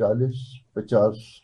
40-50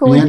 PN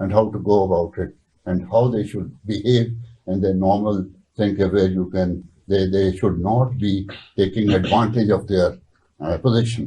and how to go about it, and how they should behave, and their normal thing where you can, they should not be taking advantage of their position,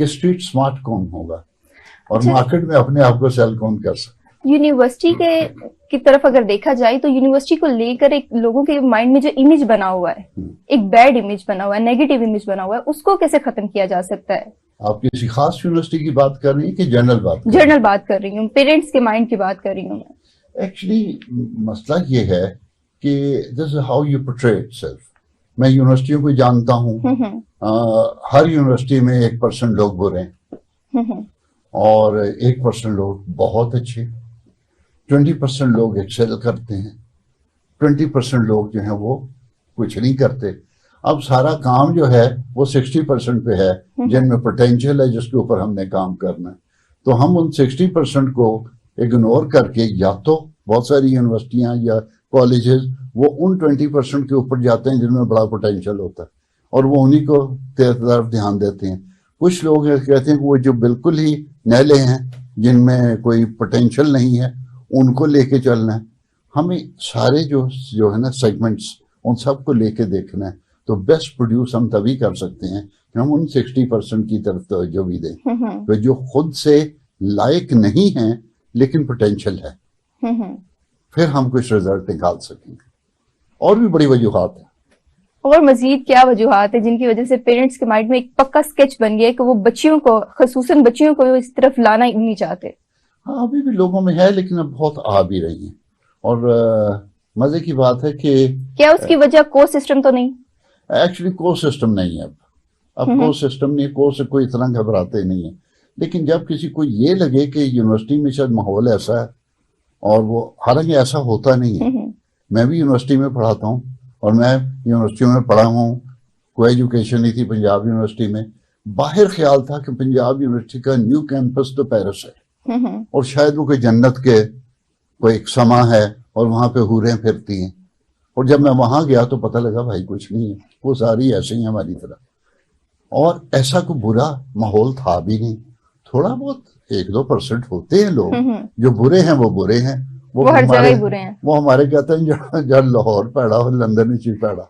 کہ street smart کون ہوگا اور market میں اپنے آپ کو cell کون کر سکتا. یونیورسٹی کی طرف اگر دیکھا جائے تو یونیورسٹی کو لے کر ایک لوگوں کے مائنڈ میں جو امیج بنا ہوا ہے, ایک بیڈ امیج بنا ہوا ہے, نیگیٹو امیج بنا ہوا ہے, اس کو کیسے ختم کیا جا سکتا ہے؟ آپ کسی خاص یونیورسٹی کی بات کر رہی ہیں کہ جنرل بات کر رہی ہیں؟ جنرل بات کر رہی ہوں, پیرنٹس کے مائنڈ کی بات کر رہی ہوں میں. ایکچولی مسئلہ یہ ہے کہ this is how you portray itself. میں یونیورسٹیوں کو جانتا ہوں, ہر یونیورسٹی میں 1% لوگ برے ہیں اور 1% لوگ بہت اچھے, 20% لوگ ایکسل کرتے ہیں, 20% لوگ جو ہیں وہ کچھ نہیں کرتے. اب سارا کام جو ہے وہ 60% پہ ہے جن میں پوٹینشیل ہے, جس کے اوپر ہم نے کام کرنا ہے. تو ہم ان 60% کو اگنور کر کے یا تو بہت ساری یونیورسٹیاں یا کالجز وہ ان 20% کے اوپر جاتے ہیں جن میں بڑا پوٹینشیل ہوتا ہے اور وہ انہی کو طرف دھیان دیتے ہیں. کچھ لوگ کہتے ہیں کہ وہ جو بالکل ہی نیلے ہیں جن میں کوئی پوٹینشیل نہیں ہے ان کو لے کے چلنا ہے. ہمیں سارے جو ہے نا سیگمنٹس ان سب کو لے کے دیکھنا ہے. تو بیسٹ پروڈیوس ہم تبھی کر سکتے ہیں کہ ہم ان 60% کی طرف توجہ بھی دیں کہ جو خود سے لائق نہیں ہیں لیکن پوٹینشیل ہے, پھر ہم کچھ رزلٹ نکال سکیں گے. اور بھی بڑی وجوہات ہیں. اور مزید کیا وجوہات ہیں جن کی وجہ سے پیرنٹس کے مائنڈ میں ایک پکا سکیچ بن گیا کہ وہ بچیوں کو, خصوصاً بچیوں کو اس طرف لانا ہی نہیں چاہتے؟ ہاں ابھی بھی لوگوں میں ہے لیکن اب بہت آ بھی رہی ہیں. اور مزے کی بات ہے کہ کیا اس کی وجہ کورس سسٹم تو نہیں؟ ایکچولی کورس سسٹم نہیں ہے. اب کورس سسٹم نہیں, کورس سے کوئی اتنا گھبراتے نہیں ہیں. لیکن جب کسی کو یہ لگے کہ یونیورسٹی میں شاید ماحول ایسا ہے, اور وہ حالانکہ ایسا ہوتا نہیں ہے. میں بھی یونیورسٹی میں پڑھاتا ہوں اور میں یونیورسٹیوں میں پڑھا ہوں. کوئی ایجوکیشن نہیں تھی پنجاب یونیورسٹی میں. باہر خیال تھا کہ پنجاب یونیورسٹی کا نیو کیمپس تو پیرس ہے اور شاید وہ کوئی جنت کے کوئی ایک سما ہے اور وہاں پہ حوریں پھرتی ہیں. اور جب میں وہاں گیا تو پتہ لگا بھائی کچھ نہیں ہے, وہ ساری ایسے ہی ہماری طرح. اور ایسا کوئی برا ماحول تھا بھی نہیں. تھوڑا بہت 1-2% ہوتے ہیں لوگ جو برے ہیں, وہ برے ہیں, وہ ہر جگہ ہی برے ہیں. وہ ہمارے کہتے ہیں جب لاہور پیڑا ہو لندن میں پیڑا.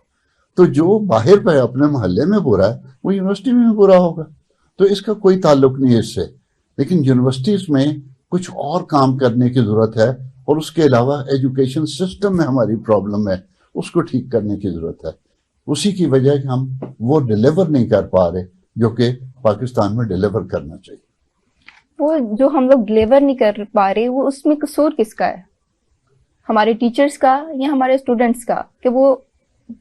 تو جو باہر پہ اپنے محلے میں برا ہے وہ یونیورسٹی میں بھی برا ہوگا. تو اس کا کوئی تعلق نہیں ہے اس سے. لیکن یونیورسٹیز میں کچھ اور کام کرنے کی ضرورت ہے, اور اس کے علاوہ ایجوکیشن سسٹم میں ہماری پرابلم ہے, اس کو ٹھیک کرنے کی ضرورت ہے. اسی کی وجہ کہ ہم وہ ڈیلیور نہیں کر پا رہے جو کہ پاکستان میں ڈیلیور کرنا چاہیے. وہ جو ہم لوگ ڈیلیور نہیں کر پا رہے, وہ اس میں قصور کس کا ہے؟ ہمارے ٹیچرز کا یا ہمارے اسٹوڈنٹس کا, کہ وہ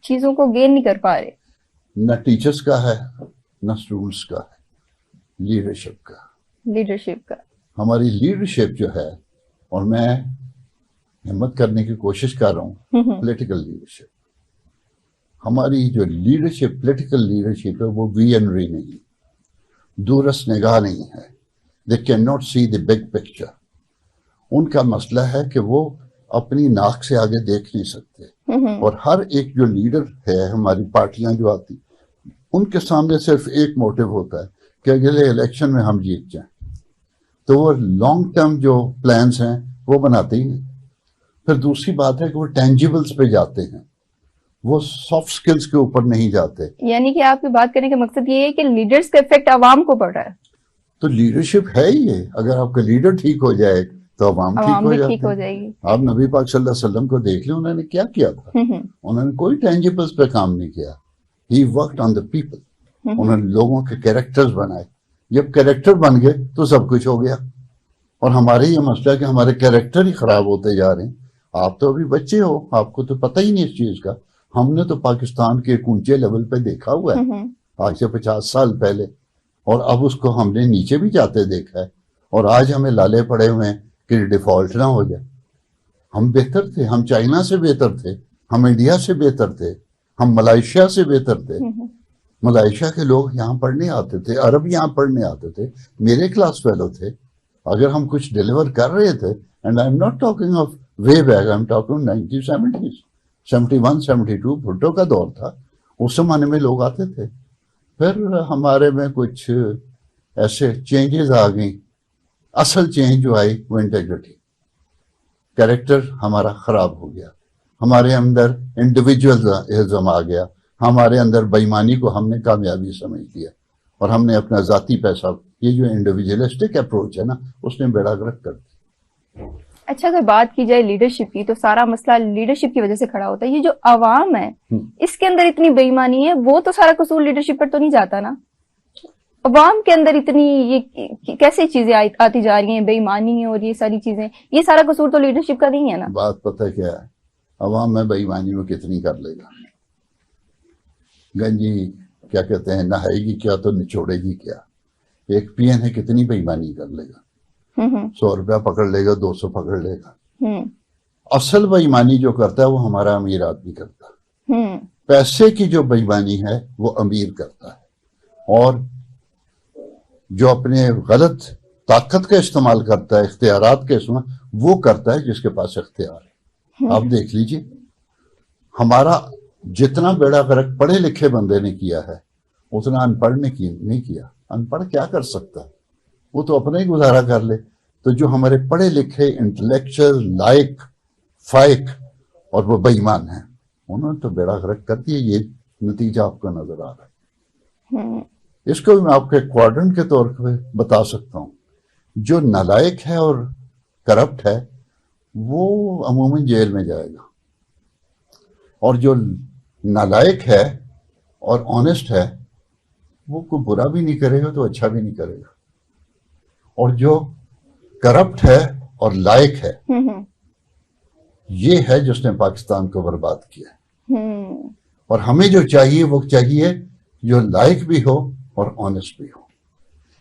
چیزوں کو گین نہیں کر پا رہے؟ نہ ٹیچرز کا ہے نہ اسٹوڈنٹس کا ہے, لیڈرشپ کا. لیڈرشپ کا. ہماری لیڈرشپ جو ہے, اور میں ہمت کرنے کی کوشش کر رہا ہوں, پولیٹیکل لیڈرشپ. ہماری جو لیڈرشپ, پولیٹیکل لیڈرشپ ہے, وہ ویژنری نہیں, دورس نگاہ نہیں ہے. They cannot see the big picture. ان کا مسئلہ ہے کہ وہ اپنی ناک سے آگے دیکھ نہیں سکتے. اور ہر ایک جو لیڈر ہے, ہماری پارٹیاں جو آتی, ان کے سامنے صرف ایک موٹیو ہوتا ہے کہ اگلے الیکشن میں ہم جیت جائیں. تو وہ لانگ ٹرم جو پلانز ہیں وہ بناتے ہی نہیں. پھر دوسری بات ہے کہ وہ ٹینجیبلز پہ جاتے ہیں, وہ سافٹ سکلز کے اوپر نہیں جاتے. یعنی کہ آپ کی بات کرنے کا مقصد یہ ہے کہ لیڈرز کا افیکٹ عوام کو پڑ رہا ہے. تو لیڈرشپ ہے ہی یہ. اگر آپ کا لیڈر ٹھیک ہو جائے تو عوام ٹھیک ہو جائے گی. آپ نبی پاک صلی اللہ علیہ وسلم کو دیکھ لیں, انہوں نے کیا کیا تھا. انہوں نے کوئی ٹینجیبلز پہ کام نہیں کیا. ہی ورکڈ آن دا پیپل. انہوں نے لوگوں کے کیریکٹرز بنائے. جب کیریکٹر بن گئے تو سب کچھ ہو گیا. اور ہمارے یہ مسئلہ ہے کہ ہمارے کیریکٹر ہی خراب ہوتے جا رہے ہیں. آپ تو ابھی بچے ہو, آپ کو تو پتہ ہی نہیں اس چیز کا. ہم نے تو پاکستان کے ایک اونچے لیول پہ دیکھا ہوا ہے آج سے 50 سال پہلے, اور اب اس کو ہم نے نیچے بھی جاتے دیکھا ہے. اور آج ہمیں لالے پڑے ہوئے ہیں کہ ڈیفالٹ نہ ہو جائے. ہم بہتر تھے, ہم چائنا سے بہتر تھے, ہم انڈیا سے بہتر تھے, ہم ملائیشیا سے بہتر تھے. ملائیشیا کے لوگ یہاں پڑھنے آتے تھے, عرب یہاں پڑھنے آتے تھے, میرے کلاس فیلو تھے. اگر ہم کچھ ڈیلیور کر رہے تھے, and I am not talking of way back, I am talking 1970s, 71, 72 Bhutto کا دور تھا. اس زمانے میں لوگ آتے تھے. پھر ہمارے میں کچھ ایسے چینجز آ گئیں. اصل چینج جو آئی وہ انٹیگریٹی, کیریکٹر ہمارا خراب ہو گیا. ہمارے اندر انڈیویجولزم آ گیا. ہمارے اندر بےایمانی کو ہم نے کامیابی سمجھ لیا. اور ہم نے اپنا ذاتی پیسہ, یہ جو انڈیویجولسٹک اپروچ ہے نا, اس نے بیڑا گرک کر دیا. اچھا اگر بات کی جائے لیڈرشپ کی تو سارا مسئلہ لیڈرشپ کی وجہ سے کھڑا ہوتا ہے. یہ جو عوام ہے اس کے اندر اتنی بے ایمانی ہے, وہ تو سارا قصور لیڈرشپ پر تو نہیں جاتا نا. عوام کے اندر اتنی یہ کیسے چیزیں آتی جا رہی ہیں, بے ایمانی اور یہ ساری چیزیں, یہ سارا قصور تو لیڈرشپ کا نہیں ہے نا. بات پتہ کیا ہے, عوام میں بے ایمانی میں کتنی کر لے گا. گنجی کیا کہتے ہیں, نہائے گی کیا تو نچوڑے گی کیا. ایک پی این ہے, کتنی بے ایمانی کر لے گا. 100 روپیہ پکڑ لے گا, 200 پکڑ لے گا. اصل بے ایمانی جو کرتا ہے وہ ہمارا امیر آدمی کرتا ہے. پیسے کی جو بے ایمانی ہے وہ امیر کرتا ہے, اور جو اپنے غلط طاقت کا استعمال کرتا ہے, اختیارات کا استعمال, وہ کرتا ہے جس کے پاس اختیار ہے. آپ دیکھ لیجئے, ہمارا جتنا بیڑا غرق پڑھے لکھے بندے نے کیا ہے اتنا ان پڑھ نے نہیں کیا. ان پڑھ کیا کر سکتا ہے, وہ تو اپنا ہی گزارا کر لے. تو جو ہمارے پڑھے لکھے انٹلیکچوئل لائق فائق اور وہ بے ایمان ہیں, انہوں نے تو بیڑا غرق کر دیا. یہ نتیجہ آپ کو نظر آ رہا ہے. اس کو بھی میں آپ کو ایک کوارڈرنٹ کے طور پہ بتا سکتا ہوں. جو نالائق ہے اور کرپٹ ہے وہ عموماً جیل میں جائے گا, اور جو نالائق ہے اور آنےسٹ ہے وہ کوئی برا بھی نہیں کرے گا تو اچھا بھی نہیں کرے گا. اور جو کرپٹ ہے اور لائق ہے, یہ ہے جس نے پاکستان کو برباد کیا. اور ہمیں جو چاہیے وہ چاہیے جو لائق بھی ہو اور آنےسٹ بھی ہو.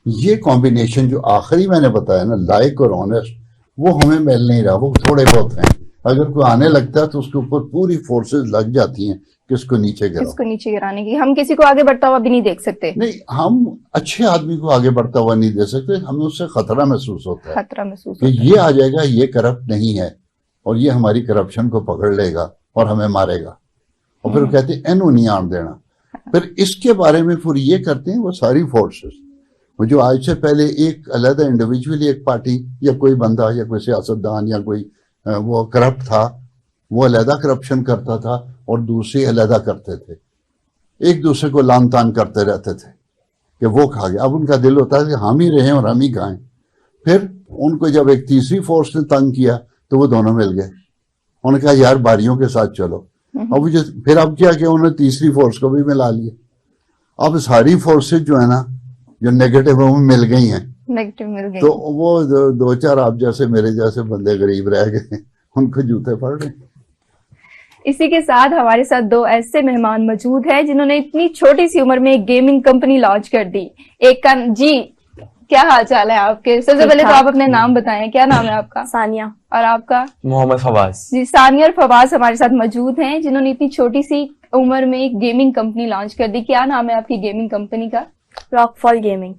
یہ کمبینیشن جو آخری میں نے بتایا نا, لائق اور آنےسٹ, وہ ہمیں مل نہیں رہا. وہ تھوڑے بہت ہیں, اگر کوئی آنے لگتا ہے تو اس کے اوپر پوری فورسز لگ جاتی ہیں کہ اس کو نیچے گراؤ, اس کو نیچے گرانے کی. ہم کسی کو آگے بڑھتا ہوا بھی نہیں دیکھ سکتے. نہیں, ہم اچھے آدمی کو آگے بڑھتا ہوا نہیں دیکھ سکتے. ہمیں اس سے خطرہ محسوس ہوتا ہے, خطرہ محسوس کہ ہوتا ہے. یہ آ جائے گا, یہ کرپٹ نہیں ہے, اور یہ ہماری کرپشن کو پکڑ لے گا اور ہمیں مارے گا. اور پھر وہ کہتے ہیں اینو نہیں آن دینا. پھر اس کے بارے میں پھر یہ کرتے ہیں وہ ساری فورسز, وہ جو آج سے پہلے ایک علیحدہ انڈیویجولی ایک پارٹی یا کوئی بندہ یا کوئی سیاستدان یا کوئی وہ کرپٹ تھا, وہ علیحدہ کرپشن کرتا تھا اور دوسرے علیحدہ کرتے تھے, ایک دوسرے کو لان تان کرتے رہتے تھے کہ وہ کھا گیا. اب ان کا دل ہوتا ہے کہ ہم ہی رہیں اور ہم ہی کھائیں. پھر ان کو جب ایک تیسری فورس نے تنگ کیا تو وہ دونوں مل گئے. انہوں نے کہا یار باریوں کے ساتھ چلو. پھر اب کیا کہ انہوں نے تیسری فورس کو بھی ملا لیا. اب ساری فورسز جو ہے نا جو نیگیٹو ہیں وہ مل گئی ہیں, نیگیٹو مل گئی. تو وہ 2-4 آپ جیسے میرے جیسے بندے غریب رہ گئے, ان کو جوتے پڑ رہے ہیں. اسی کے ساتھ ہمارے ساتھ 2 ایسے مہمان موجود ہیں جنہوں نے اتنی چھوٹی سی عمر میں ایک گیمنگ کمپنی لانچ کر دی. ایک کا جی کیا حال چال ہے آپ کے؟ سب سے پہلے تو آپ اپنے نام بتائیں, کیا نام ہے آپ کا؟ ثانیہ. اور آپ کا؟ محمد فواز. جی, ثانیہ اور فواز ہمارے ساتھ موجود ہیں جنہوں نے اتنی چھوٹی سی عمر میں ایک گیمنگ کمپنی لانچ کر دی. کیا نام ہے آپ کی گیمنگ کمپنی کا؟ راک فال گیمنگ.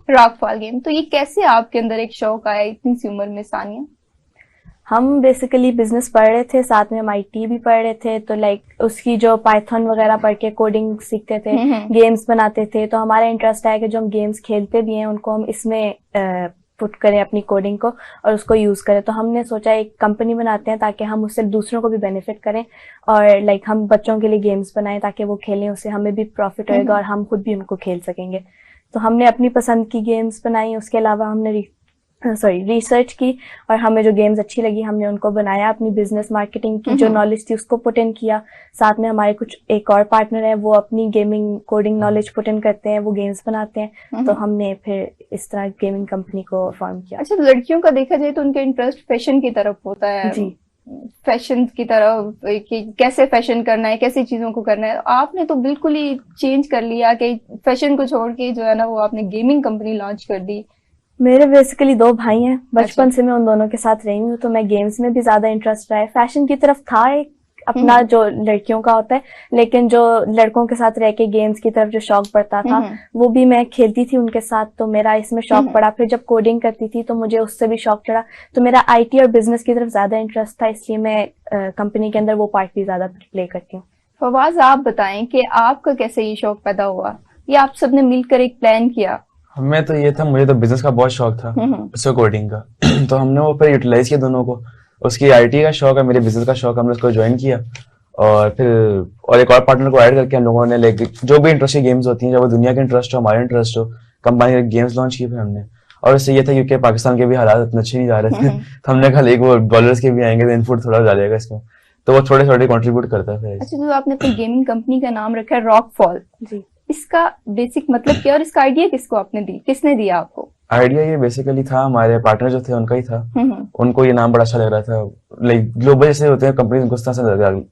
راک فال گیم. تو یہ کیسے آپ کے اندر ایک شوق آیا اتنی سی عمر میں ثانیہ؟ ہم بیسیکلی بزنس پڑھ رہے تھے, ساتھ میں ہم آئی ٹی بھی پڑھ رہے تھے, تو لائک اس کی جو پائتھن وغیرہ پڑھ کے کوڈنگ سیکھتے تھے, گیمز بناتے تھے, تو ہمارا انٹرسٹ ہے کہ جو ہم گیمز کھیلتے بھی ہیں ان کو ہم اس میں پٹ کریں اپنی کوڈنگ کو اور اس کو یوز کریں. تو ہم نے سوچا ایک کمپنی بناتے ہیں تاکہ ہم اس سے دوسروں کو بھی بینیفٹ کریں, اور لائک ہم بچوں کے لیے گیمز بنائیں تاکہ وہ کھیلیں, اس سے ہمیں بھی پروفٹ ہوئے گا اور ہم خود بھی ان کو کھیل سکیں گے. تو ہم نے اپنی پسند کی گیمز بنائی, اس کے علاوہ ہم نے ریسرچ کی, اور ہمیں جو گیمز اچھی لگی ہم نے ان کو بنایا. اپنی بزنس مارکیٹنگ کی جو نالج تھی اس کو پٹ ان کیا. ساتھ میں ہمارے کچھ ایک اور پارٹنر ہیں, وہ اپنی گیمنگ کوڈنگ نالج پٹ ان کرتے ہیں, وہ گیمز بناتے ہیں. تو ہم نے پھر اس طرح گیمنگ کمپنی کو فارم کیا. اچھا, لڑکیوں کا دیکھا جائے تو ان کا انٹرسٹ فیشن کی طرف ہوتا ہے. جی, فیشن کی طرف, کہ کیسے فیشن کرنا ہے, کیسی چیزوں کو کرنا ہے. آپ نے تو بالکل ہی چینج کر لیا کہ فیشن کو چھوڑ کے جو ہے نا وہ آپ نے گیمنگ کمپنی لانچ کر دی. میرے بیسیکلی 2 بھائی ہیں, بچپن سے میں ان دونوں کے ساتھ رہی ہوں, تو میں گیمز میں بھی زیادہ انٹرسٹ رہا ہے. فیشن کی طرف تھا ایک اپنا جو لڑکیوں کا ہوتا ہے, لیکن جو لڑکوں کے ساتھ رہ کے گیمز کی طرف جو شوق پڑتا تھا وہ بھی میں کھیلتی تھی ان کے ساتھ, تو میرا اس میں شوق پڑا. پھر جب کوڈنگ کرتی تھی تو مجھے اس سے بھی شوق چڑھا, تو میرا آئی ٹی اور بزنس کی طرف زیادہ انٹرسٹ تھا, اس لیے میں کمپنی کے اندر وہ پارٹ بھی زیادہ پلے کرتی ہوں. فواز, آپ بتائیں کہ آپ کا کیسے یہ شوق پیدا ہوا, یا آپ سب نے مل کر ایک پلان کیا؟ ہمیں تو یہ تھا, مجھے تو بزنس کا بہت شوق تھا, اس کو کوڈنگ کا, تو ہم نے وہ پھر یوٹیلائز کیا دونوں کو. اس کی آئی ٹی کا شوق ہے, میرے بزنس کا شوق, ہم نے اس کو جوائن کیا اور پھر اور ایک اور پارٹنر کو ایڈ کر کے ہم لوگوں نے لائک جو بھی انٹرسٹ کی گیمز ہوتی ہیں, جب وہ دنیا کے انٹرسٹ ہو, ہمارے انٹرسٹ ہو, کمبائن گیمز لانچ کی پھر ہم نے. اور اس سے یہ تھا کیونکہ پاکستان کے بھی حالات اتنے اچھے نہیں جا رہے تھے, تو ہم نے کہا ایک وہ بالرس کے بھی آئیں گے تو ان فٹ تھوڑا ڈالے گا اس میں, تو وہ تھوڑے تھوڑے کنٹریبیوٹ کرتا ہے. اچھا, جو آپ نے اپنی گیمنگ کمپنی کا نام رکھا ہے راک فال, جی, اس کا بیسک مطلب کیا اور اس کا آئیڈیا کس کو آپ نے دی, کس نے دیا آپ کو؟ آئیڈیا یہ بیسیکلی تھا ہمارے پارٹنر جو تھے ان کا ہی تھا. ان کو یہ نام بڑا اچھا لگ رہا تھا, لائک گلوبل جیسے ہوتے ہیں کمپنی, ان کو اس طرح سے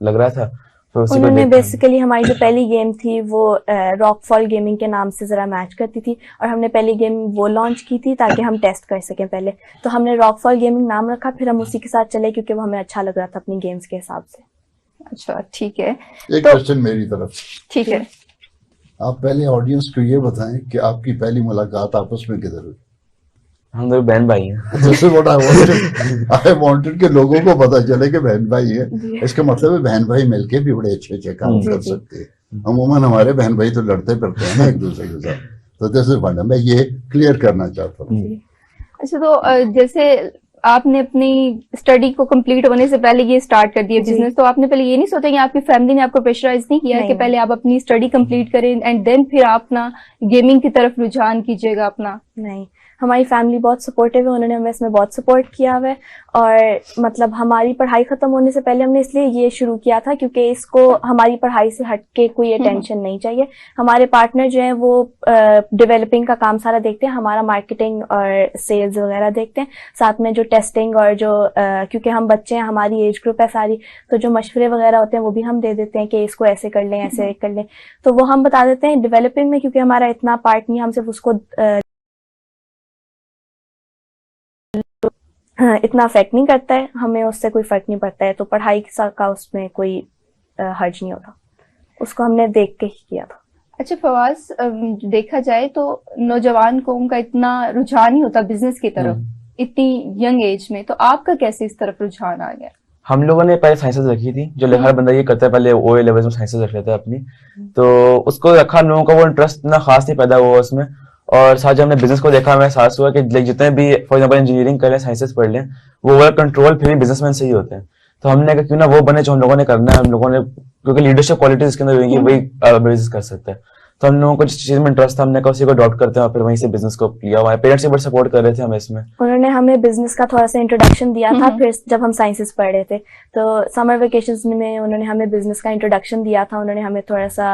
لگ رہا تھا. انہوں نے بیسیکلی ہماری جو پہلی گیم تھی وہ راک فال گیمنگ کے نام سے ذرا میچ کرتی تھی, اور ہم نے پہلی گیم وہ لانچ کی تھی تاکہ ہم ٹیسٹ کر سکیں پہلے, تو ہم نے راک فال گیمنگ نام رکھا, پھر ہم اسی کے ساتھ چلے کیونکہ وہ ہمیں اچھا لگ رہا تھا اپنی گیمز کے حساب سے. اچھا ٹھیک ہے, ایک کوشچن میری طرف. ٹھیک ہے, آپ پہلے آڈینس کو یہ بتائیں کہ آپ کی پہلی ملاقات آپس میں کدھر ہوئی؟ ہم دونوں بہن بھائی ہیں. This is what I wanted کہ لوگوں کو پتا چلے کہ بہن بھائی ہے. اس کا مطلب ہے بہن بھائی مل کے بھی بڑے اچھے اچھے کام کر سکتے ہیں. عموماً ہمارے بہن بھائی تو لڑتے پڑتے ہیں نا ایک دوسرے کے ساتھ, تو this is what میں یہ کلیئر کرنا چاہتا ہوں. اچھا, تو جیسے آپ نے اپنی اسٹڈی کو کمپلیٹ ہونے سے پہلے یہ اسٹارٹ کر دیا بزنس, تو آپ نے پہلے یہ نہیں سوچا کہ آپ کی فیملی نے آپ کو پریشرائز نہیں کیا کہ پہلے آپ اپنی اسٹڈی کمپلیٹ کریں اینڈ دین پھر آپ اپنا گیمنگ کی طرف رجحان کیجیے گا اپنا؟ نہیں, ہماری فیملی بہت سپورٹیو ہے, انہوں نے ہمیں اس میں بہت سپورٹ کیا ہوا ہے. اور مطلب ہماری پڑھائی ختم ہونے سے پہلے ہم نے اس لیے یہ شروع کیا تھا کیونکہ اس کو ہماری پڑھائی سے ہٹ کے کوئی ٹینشن نہیں چاہیے. ہمارے پارٹنر جو ہیں وہ ڈیولپنگ کا کام سارا دیکھتے ہیں, ہمارا مارکیٹنگ اور سیلز وغیرہ دیکھتے ہیں, ساتھ میں جو ٹیسٹنگ اور جو کیونکہ ہم بچے ہیں, ہماری ایج گروپ ہے ساری, تو جو مشورے وغیرہ ہوتے ہیں وہ بھی ہم دے دیتے ہیں کہ اس کو ایسے کر لیں ایسے کر لیں, تو وہ ہم بتا دیتے ہیں. ڈیولپنگ میں کیونکہ ہمارا اتنا پارٹ نہیں, ہم صرف اس کو اتنا افیکٹ نہیں کرتا ہے, ہمیں اس سے کوئی فرق نہیں پڑتا ہے, تو پڑھائی کا اس میں کوئی حرج نہیں ہوتا, اس کو ہم نے دیکھ کے ہی کیا تھا. اچھا فواز, دیکھا جائے تو نوجوان قوم کا اتنا رجحان نہیں ہوتا بزنس کی طرف اتنی ینگ ایج میں, تو آپ کا کیسے اس طرف رجحان آ گیا؟ ہم لوگوں نے پہلے سائنسز رکھی تھی, جو ہر بندہ یہ کرتا ہے پہلے او اے لیول میں سائنسز رکھ لیتا ہے اپنی, تو اس کو رکھا, ہم لوگوں کا وہ انٹرسٹ اتنا خاص نہیں پیدا ہوا اس میں. اور ساتھ جب ہم نے بزنس کو دیکھا ہمیں احساس ہوا کہ جتنے بھی فار ایگزامپل انجینئرنگ کر لیں, سائنسز پڑھ لیں, وہ اوور کنٹرول پھر بھی بزنس مین سے ہی ہوتے ہیں. تو ہم نے کہا کیوں نہ وہ بنے جو ہم لوگوں نے کرنا ہے, ہم لوگوں نے کیونکہ لیڈرشپ کوالٹیز اس کے اندر ہوئیں گی, وہی بزنس کر سکتا ہے. تو ہم لوگوں کو جس چیز میں انٹرسٹ تھا ہم نے کہا اسی کو اڈاپٹ کرتے ہیں, اور پھر وہیں سے بزنس کو کیا. ہمارے پیرنٹس بھی بڑا سپورٹ کر رہے تھے ہمیں اس میں. انہوں نے ہمیں بزنس کا تھوڑا سا انٹروڈکشن دیا تھا پھر جب ہم سائنسز پڑھ رہے تھے, تو سمر ویکیشنز میں انہوں نے ہمیں بزنس کا انٹروڈکشن دیا تھا. انہوں نے ہمیں تھوڑا سا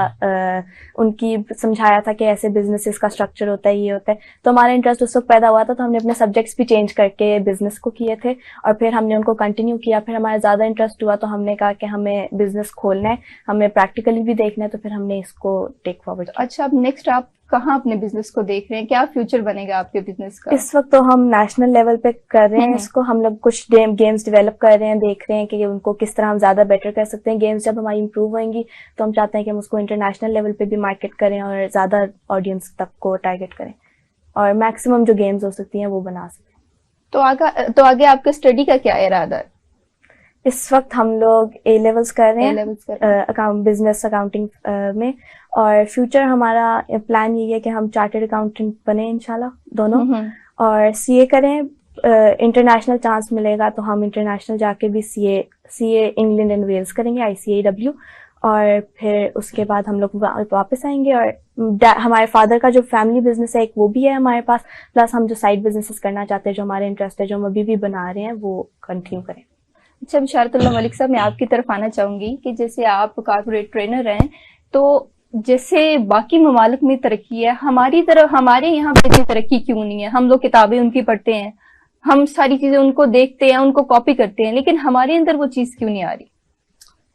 ان کی سمجھایا تھا کہ ایسے بزنس کا اسٹرکچر ہوتا ہے, یہ ہوتا ہے. تو ہمارا انٹرسٹ اس وقت پیدا ہوا تھا, تو ہم نے اپنے سبجیکٹس بھی چینج کر کے بزنس کو کیے تھے, اور پھر ہم نے ان کو کنٹینیو کیا. پھر ہمارا زیادہ انٹرسٹ ہوا تو ہم نے کہا کہ ہمیں بزنس کھولنا ہے, ہمیں پریکٹیکلی بھی دیکھنا ہے, تو پھر ہم نے اس کو ٹیک فارورڈ کیا. اچھا, اب نیکسٹ آپ کہاں اپنے بزنس کو دیکھ رہے ہیں, کیا فیوچر بنے گا آپ کے بزنس کا؟ اس وقت تو ہم نیشنل لیول پہ کر رہے ہیں اس کو, ہم لوگ کچھ گیمز ڈیولپ کر رہے ہیں, دیکھ رہے ہیں کہ ان کو کس طرح ہم زیادہ بیٹر کر سکتے ہیں. گیمز جب ہماری امپروو ہوئیں گی تو ہم چاہتے ہیں کہ ہم اس کو انٹرنیشنل لیول پہ بھی مارکیٹ کریں اور زیادہ آڈینس تک کو ٹارگیٹ کریں, اور میکسیمم جو گیمز ہو سکتی ہیں وہ بنا سکیں. تو آگے آپ کا اسٹڈی کا کیا ارادہ ہے؟ اس وقت ہم لوگ اے لیولس کر رہے ہیں بزنس اکاؤنٹنگ میں, اور فیوچر ہمارا پلان یہ ہے کہ ہم چارٹرڈ اکاؤنٹنٹ بنے انشاءاللہ دونوں, اور سی اے کریں. انٹرنیشنل چانس ملے گا تو ہم انٹرنیشنل جا کے بھی سی اے انگلینڈ اینڈ ویلز کریں گے, ICAW, اور پھر اس کے بعد ہم لوگ واپس آئیں گے. اور ہمارے فادر کا جو فیملی بزنس ہے ایک وہ بھی ہے ہمارے پاس, پلس ہم جو سائڈ بزنسز کرنا چاہتے ہیں جو ہمارے انٹرسٹ ہے جو ہم ابھی بھی بنا رہے ہیں وہ کنٹینیو کریں. اچھا بشارت اللہ ملک صاحب, میں آپ کی طرف آنا چاہوں گی کہ جیسے آپ کارپوریٹ ٹرینر ہیں, تو جیسے باقی ممالک میں ترقی ہے, ہمارے یہاں پہ اتنی ترقی کیوں نہیں ہے؟ ہم لوگ کتابیں ان کی پڑھتے ہیں, ہم ساری چیزیں ان کو دیکھتے ہیں, ان کو کاپی کرتے ہیں, لیکن ہمارے اندر وہ چیز کیوں نہیں آ رہی؟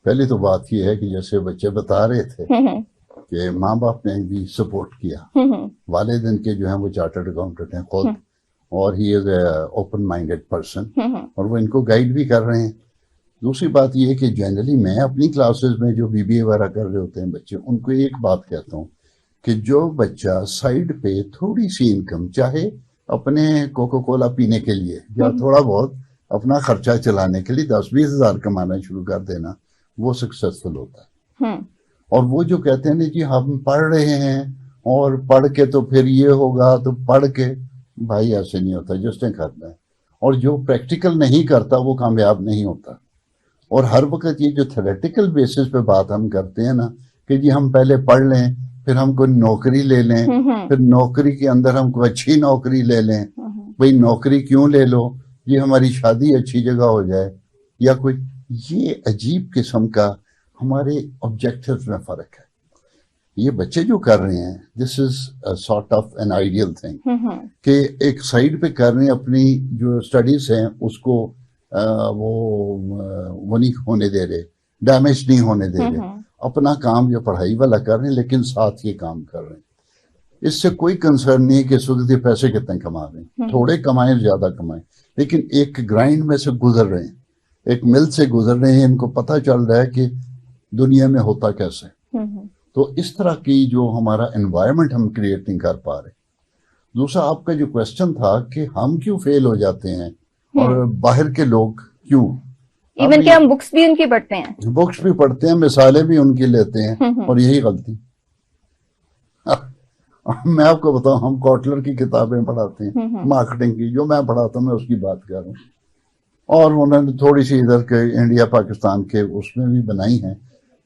پہلی تو بات یہ ہے کہ جیسے بچے بتا رہے تھے کہ ماں باپ نے بھی سپورٹ کیا, والدین کے جو ہیں وہ چارٹرڈ اکاؤنٹنٹ ہیں خود, اور ہی از اے اوپن مائنڈیڈ پرسن, اور وہ ان کو گائیڈ بھی کر رہے ہیں. دوسری بات یہ ہے کہ جنرلی میں اپنی کلاسز میں جو BBA وغیرہ کر رہے ہوتے ہیں بچے, ان کو ایک بات کہتا ہوں کہ جو بچہ سائڈ پہ تھوڑی سی انکم, چاہے اپنے کوکو کولا پینے کے لیے یا تھوڑا بہت اپنا خرچہ چلانے کے لیے 10-20 ہزار کمانا شروع کر دینا, وہ سکسیسفل ہوتا ہے. اور وہ جو کہتے ہیں جی ہم پڑھ رہے ہیں اور پڑھ کے تو پھر یہ ہوگا, تو پڑھ کے بھائی ایسے نہیں ہوتا. جس نے کرنا ہے, اور جو پریکٹیکل نہیں کرتا وہ کامیاب نہیں ہوتا. اور ہر وقت یہ جو تھیوریٹیکل بیسس پہ بات ہم کرتے ہیں نا کہ جی ہم پہلے پڑھ لیں پھر ہم کوئی نوکری لے لیں پھر نوکری کے اندر ہم کوئی اچھی نوکری لے لیں, بھئی نوکری کیوں لے لو, یہ ہماری شادی اچھی جگہ ہو جائے یا کوئی, یہ عجیب قسم کا ہمارے آبجیکٹیوز میں فرق ہے. یہ بچے جو کر رہے ہیں this is sort of an ideal thing کہ ایک سائڈ پہ کر رہے ہیں اپنی جو اسٹڈیز ہیں اس کو وہ نہیں ہونے دے رہے, ڈیمیج نہیں ہونے دے رہے, اپنا کام جو پڑھائی والا کر رہے ہیں لیکن ساتھ یہ کام کر رہے ہیں. اس سے کوئی کنسرن نہیں کہ اس وقت یہ پیسے کتنے کما رہے ہیں, تھوڑے کمائیں زیادہ کمائیں, لیکن ایک گرائنڈ میں سے گزر رہے ہیں, ایک مل سے گزر رہے ہیں, ان کو پتہ چل رہا ہے کہ دنیا میں ہوتا کیسے. تو اس طرح کی جو ہمارا انوائرمنٹ ہم کریٹ نہیں کر پا رہے. دوسرا آپ کا جو کوشچن تھا کہ ہم کیوں فیل ہو جاتے ہیں اور باہر کے لوگ کیوں, ایون کہ ہم بکس بھی ان کی پڑھتے ہیں, بکس بھی پڑھتے ہیں, مثالیں بھی ان کی لیتے ہیں, اور یہی غلطی. میں آپ کو بتاؤں, ہم کوٹلر کی کتابیں پڑھاتے ہیں مارکیٹنگ کی, جو میں پڑھاتا ہوں میں اس کی بات کر رہا ہوں, اور انہوں نے تھوڑی سی ادھر کے انڈیا پاکستان کے اس میں بھی بنائی ہیں,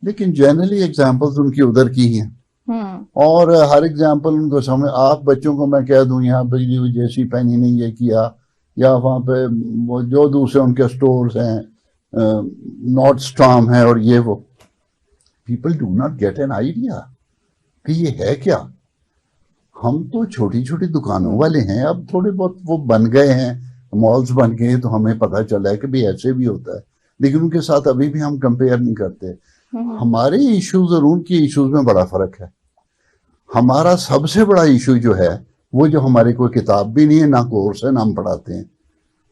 لیکن جنرلی ایگزامپلز ان کی ادھر کی ہیں. اور ہر ایگزامپل ان کو سمجھ, آپ بچوں کو میں کہہ دوں یہاں پہ جیسی پہنی نہیں یہ کیا, یا وہاں پہ وہ جو دوسرے ان کے سٹورز ہیں نارڈ اسٹرام ہے اور یہ وہ, people do not get an idea کہ یہ ہے کیا. ہم تو چھوٹی چھوٹی دکانوں والے ہیں, اب تھوڑے بہت وہ بن گئے ہیں, مالز بن گئے ہیں, تو ہمیں پتہ چلا ہے کہ بھی ایسے بھی ہوتا ہے, لیکن ان کے ساتھ ابھی بھی ہم کمپیئر نہیں کرتے. ہمارے ایشوز اور ان کی ایشوز میں بڑا فرق ہے. ہمارا سب سے بڑا ایشو جو ہے وہ جو ہماری کوئی کتاب بھی نہیں ہے, نہ کورس ہے, نہ ہم پڑھاتے ہیں,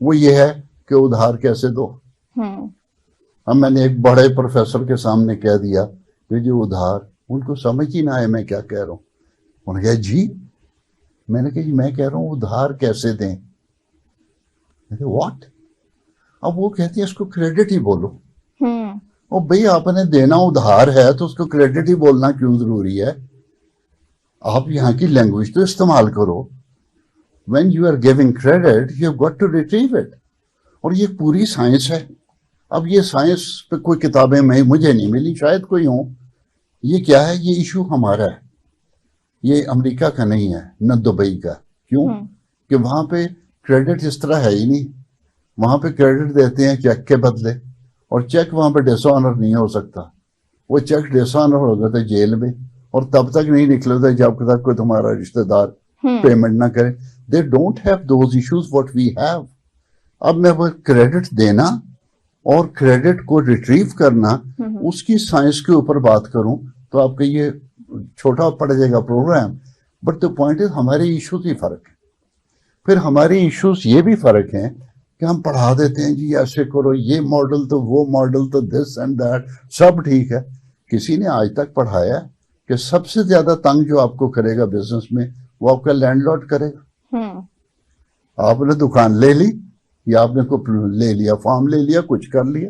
وہ یہ ہے کہ ادھار کیسے دو. اب میں نے ایک بڑے پروفیسر کے سامنے کہہ دیا کہ جو ادھار, ان کو سمجھ ہی نہ آئے میں کیا کہہ رہا ہوں. انہوں نے کہا جی, میں نے کہا جی میں کہہ رہا ہوں ادھار کیسے دیں. واٹ؟ اب وہ کہتی ہے اس کو کریڈٹ ہی بولو. اور بھئی آپ نے دینا ادھار ہے تو اس کو کریڈٹ ہی بولنا کیوں ضروری ہے؟ آپ یہاں کی لینگویج تو استعمال کرو. when you are giving credit you have got to retrieve it. اور یہ پوری سائنس ہے. اب یہ سائنس پہ کوئی کتابیں مجھے نہیں ملی, شاید کوئی ہوں. یہ کیا ہے, یہ ایشو ہمارا ہے, یہ امریکہ کا نہیں ہے نہ دبئی کا. کیوں کہ وہاں پہ کریڈٹ اس طرح ہے ہی نہیں. وہاں پہ کریڈٹ دیتے ہیں چیک کے بدلے, اور چیک وہاں پہ ڈس آنر نہیں ہو سکتا. وہ چیک ڈس آنر ہو جاتا ہے جیل میں, اور تب تک نہیں نکلتا جب تک کوئی تمہارا رشتہ دار پیمنٹ نہ کرے. They don't have those issues what we have. اب میں وہ کریڈٹ دینا اور کریڈٹ کو ریٹریو کرنا, اس کی سائنس کے اوپر بات کروں تو آپ کا یہ چھوٹا پڑ جائے گا program. But the point is ہمارے ایشوز ہی فرق ہے. پھر ہمارے ایشوز یہ بھی فرق ہیں کہ ہم پڑھا دیتے ہیں جی ایسے کرو, یہ ماڈل تو وہ ماڈل تو دس اینڈ دیٹ سب ٹھیک ہے. کسی نے آج تک پڑھایا کہ سب سے زیادہ تنگ جو آپ کو کرے گا بزنس میں وہ آپ کا لینڈ لارڈ کرے گا. آپ نے دکان لے لی یا آپ نے کوئی لے لیا, فارم لے لیا, کچھ کر لیا,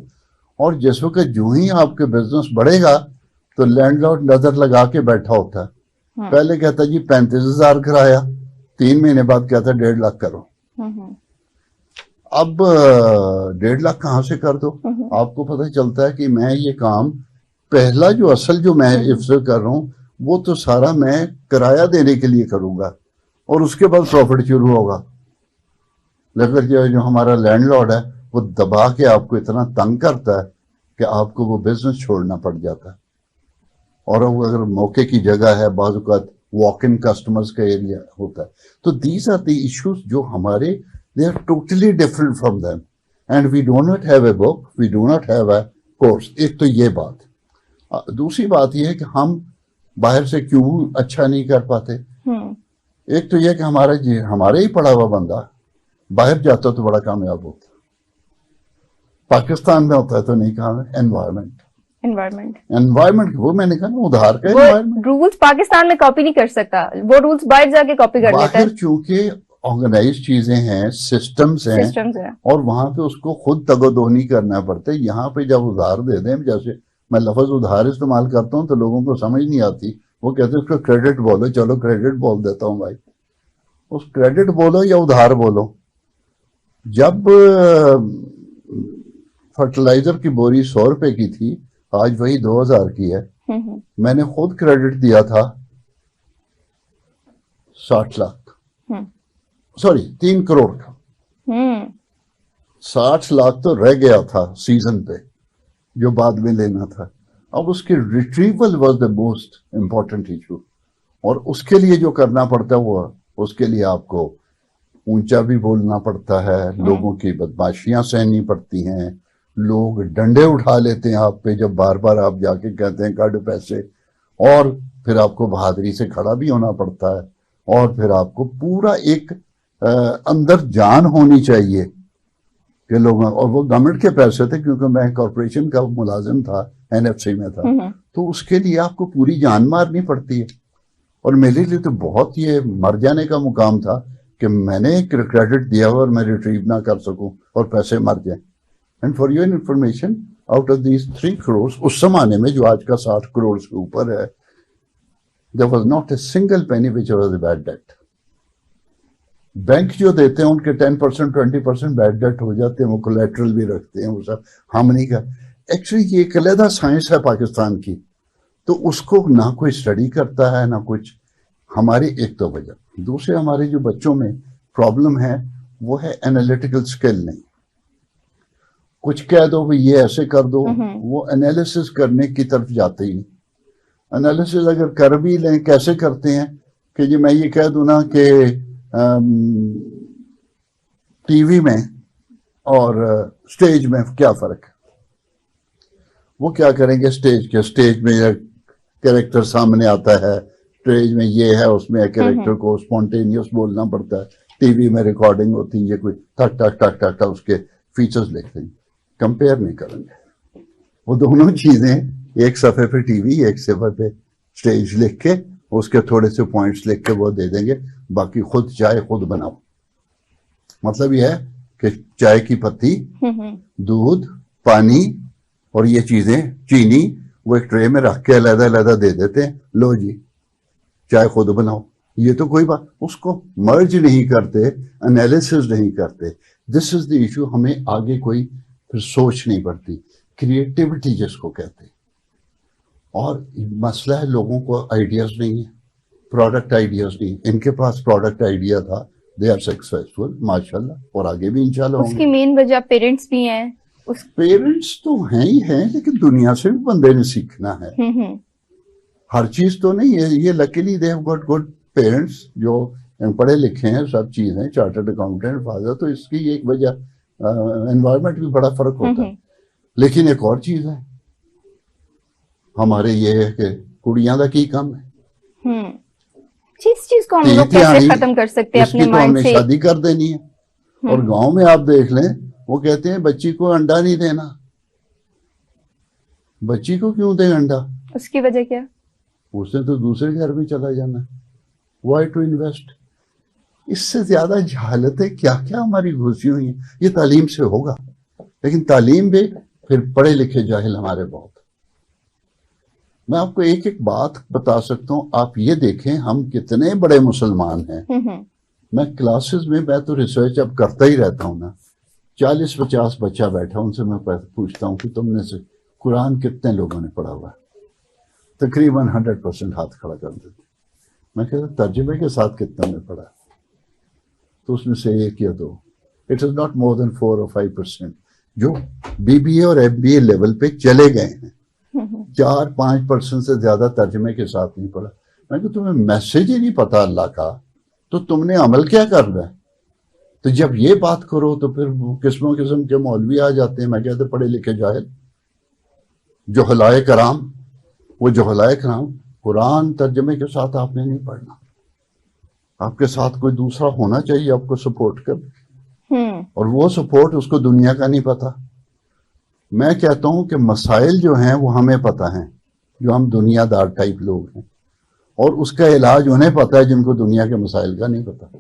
اور جس وقت جو ہی آپ کے بزنس بڑھے گا تو لینڈ لارڈ نظر لگا کے بیٹھا ہوتا ہے. پہلے کہتا جی 35,000 کرایا, 3 مہینے بعد کہتا 1.5 لاکھ کرو. اب 1.5 لاکھ کہاں سے کر دو؟ آپ کو پتہ چلتا ہے کہ میں یہ کام پہلا جو اصل جو میں افضل کر رہا ہوں وہ تو سارا میں کرایہ دینے کے لیے کروں گا, اور اس کے بعد پروفٹ شروع ہوگا. لیکن جو ہمارا لینڈ لارڈ ہے وہ دبا کے آپ کو اتنا تنگ کرتا ہے کہ آپ کو وہ بزنس چھوڑنا پڑ جاتا ہے. اور اگر موقع کی جگہ ہے, بعض اوقات واک ان کسٹمرز کا ایریا ہوتا ہے. تو دیز آر دی ایشوز جو ہمارے they are totally different from them and we do not have a book, we do not have a course. ایک تو یہ بات. دوسری بات یہ ہے کہ ہم باہر سے کیوں اچھا نہیں کر پاتے. ایک تو یہ کہ ہمارے ہی پڑھا ہوا بندہ باہر جاتا تو بڑا کامیاب ہوتا, پاکستان میں ہوتا ہے تو نہیں کام ہے. انوائرمنٹ وہ میں نے کہا نا ادھار کا انوائرمنٹ. رولز پاکستان میں کاپی نہیں کر سکتا, وہ رولز باہر جا کے کاپی کر لیتا ہے. باہر چونکہ آرگنائز چیزیں ہیں, سسٹمز ہیں, اور وہاں پہ اس کو خود تگودو نہیں کرنا پڑتا. یہاں پہ جب ادھار دے دیں, جیسے میں لفظ ادھار استعمال کرتا ہوں تو لوگوں کو سمجھ نہیں آتی, وہ کہتے ہیں اس کو کریڈٹ بولو. چلو کریڈٹ بول دیتا ہوں بھائی, اس کریڈٹ بولو یا ادھار بولو. جب فرٹیلائزر کی بوری 100 روپے کی تھی, آج وہی 2000 کی ہے. میں نے خود کریڈٹ دیا تھا 60 لاکھ, سوری 3 کروڑ کا. 60 لاکھ تو رہ گیا تھا سیزن پہ جو بعد میں لینا تھا. اب اس کی retrieval was the most important issue, اور اس کے لیے جو کرنا پڑتا ہے وہ اس کے لیے آپ کو اونچا بھی بولنا پڑتا ہے, لوگوں کی بدماشیاں سہنی پڑتی ہیں, لوگ ڈنڈے اٹھا لیتے ہیں آپ پہ جب بار بار آپ جا کے کہتے ہیں کاٹ پیسے, اور پھر آپ کو بہادری سے کھڑا بھی ہونا پڑتا ہے, اور پھر آپ کو پورا ایک اندر جان ہونی چاہیے کہ لوگوں, اور وہ گورنمنٹ کے پیسے تھے کیونکہ میں کارپوریشن کا ملازم تھا, NFC میں تھا, تو اس کے لیے آپ کو پوری جان مارنی پڑتی ہے. اور میرے لیے تو بہت یہ مر جانے کا مقام تھا کہ میں نے کریڈٹ دیا ہوا اور میں ریٹریو نہ کر سکوں اور پیسے مر جائیں. And for your information, out of these 3 crore اس زمانے میں جو آج کا 60 کروڑ سے اوپر ہے, there was not a single penny which was a bad debt. Bank جو دیتے ہیں ان کے 10% 20% بیڈ ڈیٹ ہو جاتے ہیں, وہ کولیٹرل بھی رکھتے ہیں, وہ سب ہم نہیں کر. ایکچولی یہ ایک علیحدہ سائنس ہے پاکستان کی, تو اس کو نہ کوئی اسٹڈی کرتا ہے نہ کچھ. ہماری ایک تو وجہ, دوسرے ہمارے جو بچوں میں پرابلم ہے وہ ہے انالیٹیکل سکل نہیں. کچھ کہہ دو وہ یہ ایسے کر دو, وہ انالیسس کرنے کی طرف جاتے ہی نہیں. انالیسس اگر کر بھی لیں کیسے کرتے ہیں کہ جی میں یہ کہہ دوں نا کہ ٹی وی میں اور سٹیج میں کیا فرق ہے, وہ کیا کریں گے سٹیج میں کریکٹر سامنے آتا ہے, سٹیج میں یہ ہے, اس میں کریکٹر کو سپونٹینیوس بولنا پڑتا ہے, ٹی وی میں ریکارڈنگ ہوتی ہے, یہ کوئی ٹک ٹک ٹک ٹک ٹک اس کے فیچرز لکھتے ہیں. کمپیئر نہیں کریں گے, وہ دونوں چیزیں ایک صفحے پہ ٹی وی, ایک صفحے پہ سٹیج لکھ کے اس کے تھوڑے سے پوائنٹس لکھ کے وہ دے دیں گے, باقی خود چائے خود بناؤ. مطلب یہ ہے کہ چائے کی پتی, دودھ, پانی اور یہ چیزیں, چینی, وہ ایک ٹرے میں رکھ کے علیحدہ علیحدہ دے دیتے ہیں, لو جی چائے خود بناؤ. یہ تو کوئی بات, اس کو مرج نہیں کرتے, انالیسس نہیں کرتے. دس از دی ایشو. ہمیں آگے کوئی پھر سوچ نہیں پڑتی, کریٹیوٹی جس کو کہتے. اور مسئلہ ہے لوگوں کو آئیڈیاز نہیں ہے, پروڈکٹ آئیڈیاز نہیں. ان کے پاس پروڈکٹ آئیڈیا تھا, دے آر سکسیسفل ماشاءاللہ, اور آگے بھی انشاءاللہ ہوں گے. اس کی مین وجہ پیرنٹس بھی ہیں. پیرنٹس تو ہیں ہی ہیں, لیکن دنیا سے بھی بندے نے سیکھنا ہے. ہر چیز تو نہیں ہے. یہ luckily they have got good parents جو پڑھے لکھے ہیں, سب چیزیں, چارٹرڈ اکاؤنٹنٹ فادر, تو اس کی ایک وجہ انوائرمنٹ بھی بڑا فرق ہوتا ہے. لیکن ایک اور چیز ہے ہمارے, یہ ہے کہ کڑیاں دا کی کم ہے. جس چیز کو ہم لوگ کیسے ختم کر سکتے ہیں اپنے مائنڈ سے, شادی کر دینی ہے. اور گاؤں میں آپ دیکھ لیں, وہ کہتے ہیں بچی کو انڈا نہیں دینا. بچی کو کیوں دیں انڈا؟ اس کی وجہ کیا؟ اس نے تو دوسرے گھر میں چلا جانا. Y to invest? اس سے زیادہ جہالتیں کیا کیا ہماری گھسی ہوئی ہیں. یہ تعلیم سے ہوگا, لیکن تعلیم بھی پھر پڑھے لکھے جاہل ہمارے بہت. میں آپ کو ایک ایک بات بتا سکتا ہوں. آپ یہ دیکھیں ہم کتنے بڑے مسلمان ہیں. میں کلاسز میں تو ریسرچ اب کرتا ہی رہتا ہوں نا. 40-50 بچہ بیٹھا, ان سے میں پوچھتا ہوں کہ تم نے سے قرآن کتنے لوگوں نے پڑھا ہوا ہے؟ تقریباً 100% ہاتھ کھڑا کر دیتے. میں کہتا ہوں ترجمے کے ساتھ کتنے نے پڑھا؟ تو اس میں سے 1 یا 2. It is not more than 4 or 5% جو BBA اور MBA لیول پہ چلے گئے ہیں. 4-5% سے زیادہ ترجمے کے ساتھ نہیں پڑھا. میں کہ تمہیں میسج ہی نہیں پتا اللہ کا, تو تم نے عمل کیا کرنا ہے؟ تو جب یہ بات کرو تو پھر قسم کے مولوی آ جاتے ہیں. میں کہتے پڑھے لکھے جاہل, جہلائے کرام. وہ جہلائے کرام قرآن ترجمے کے ساتھ آپ نے نہیں پڑھنا. آپ کے ساتھ کوئی دوسرا ہونا چاہیے آپ کو سپورٹ کر, اور وہ سپورٹ اس کو دنیا کا نہیں پتا. میں کہتا ہوں کہ مسائل جو ہیں وہ ہمیں پتا ہیں, جو ہم دنیا دار ٹائپ لوگ ہیں, اور اس کا علاج انہیں پتا ہے جن کو دنیا کے مسائل کا نہیں پتا.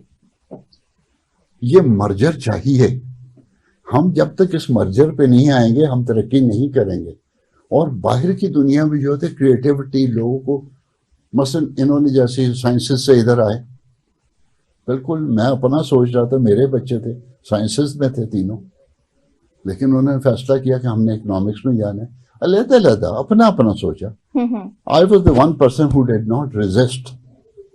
یہ مرجر چاہیے. ہم جب تک اس مرجر پہ نہیں آئیں گے ہم ترقی نہیں کریں گے. اور باہر کی دنیا میں جو ہوتے کریٹیوٹی لوگوں کو, مثلا انہوں نے جیسے سائنسز سے ادھر آئے, بالکل میں اپنا سوچ رہا تھا, میرے بچے تھے سائنسز میں تھے تینوں, لیکن انہوں نے فیصلہ کیا کہ ہم نے اکنامکس میں جانا ہے, علیحدہ علیحدہ اپنا اپنا سوچا. I was the one person who did not resist.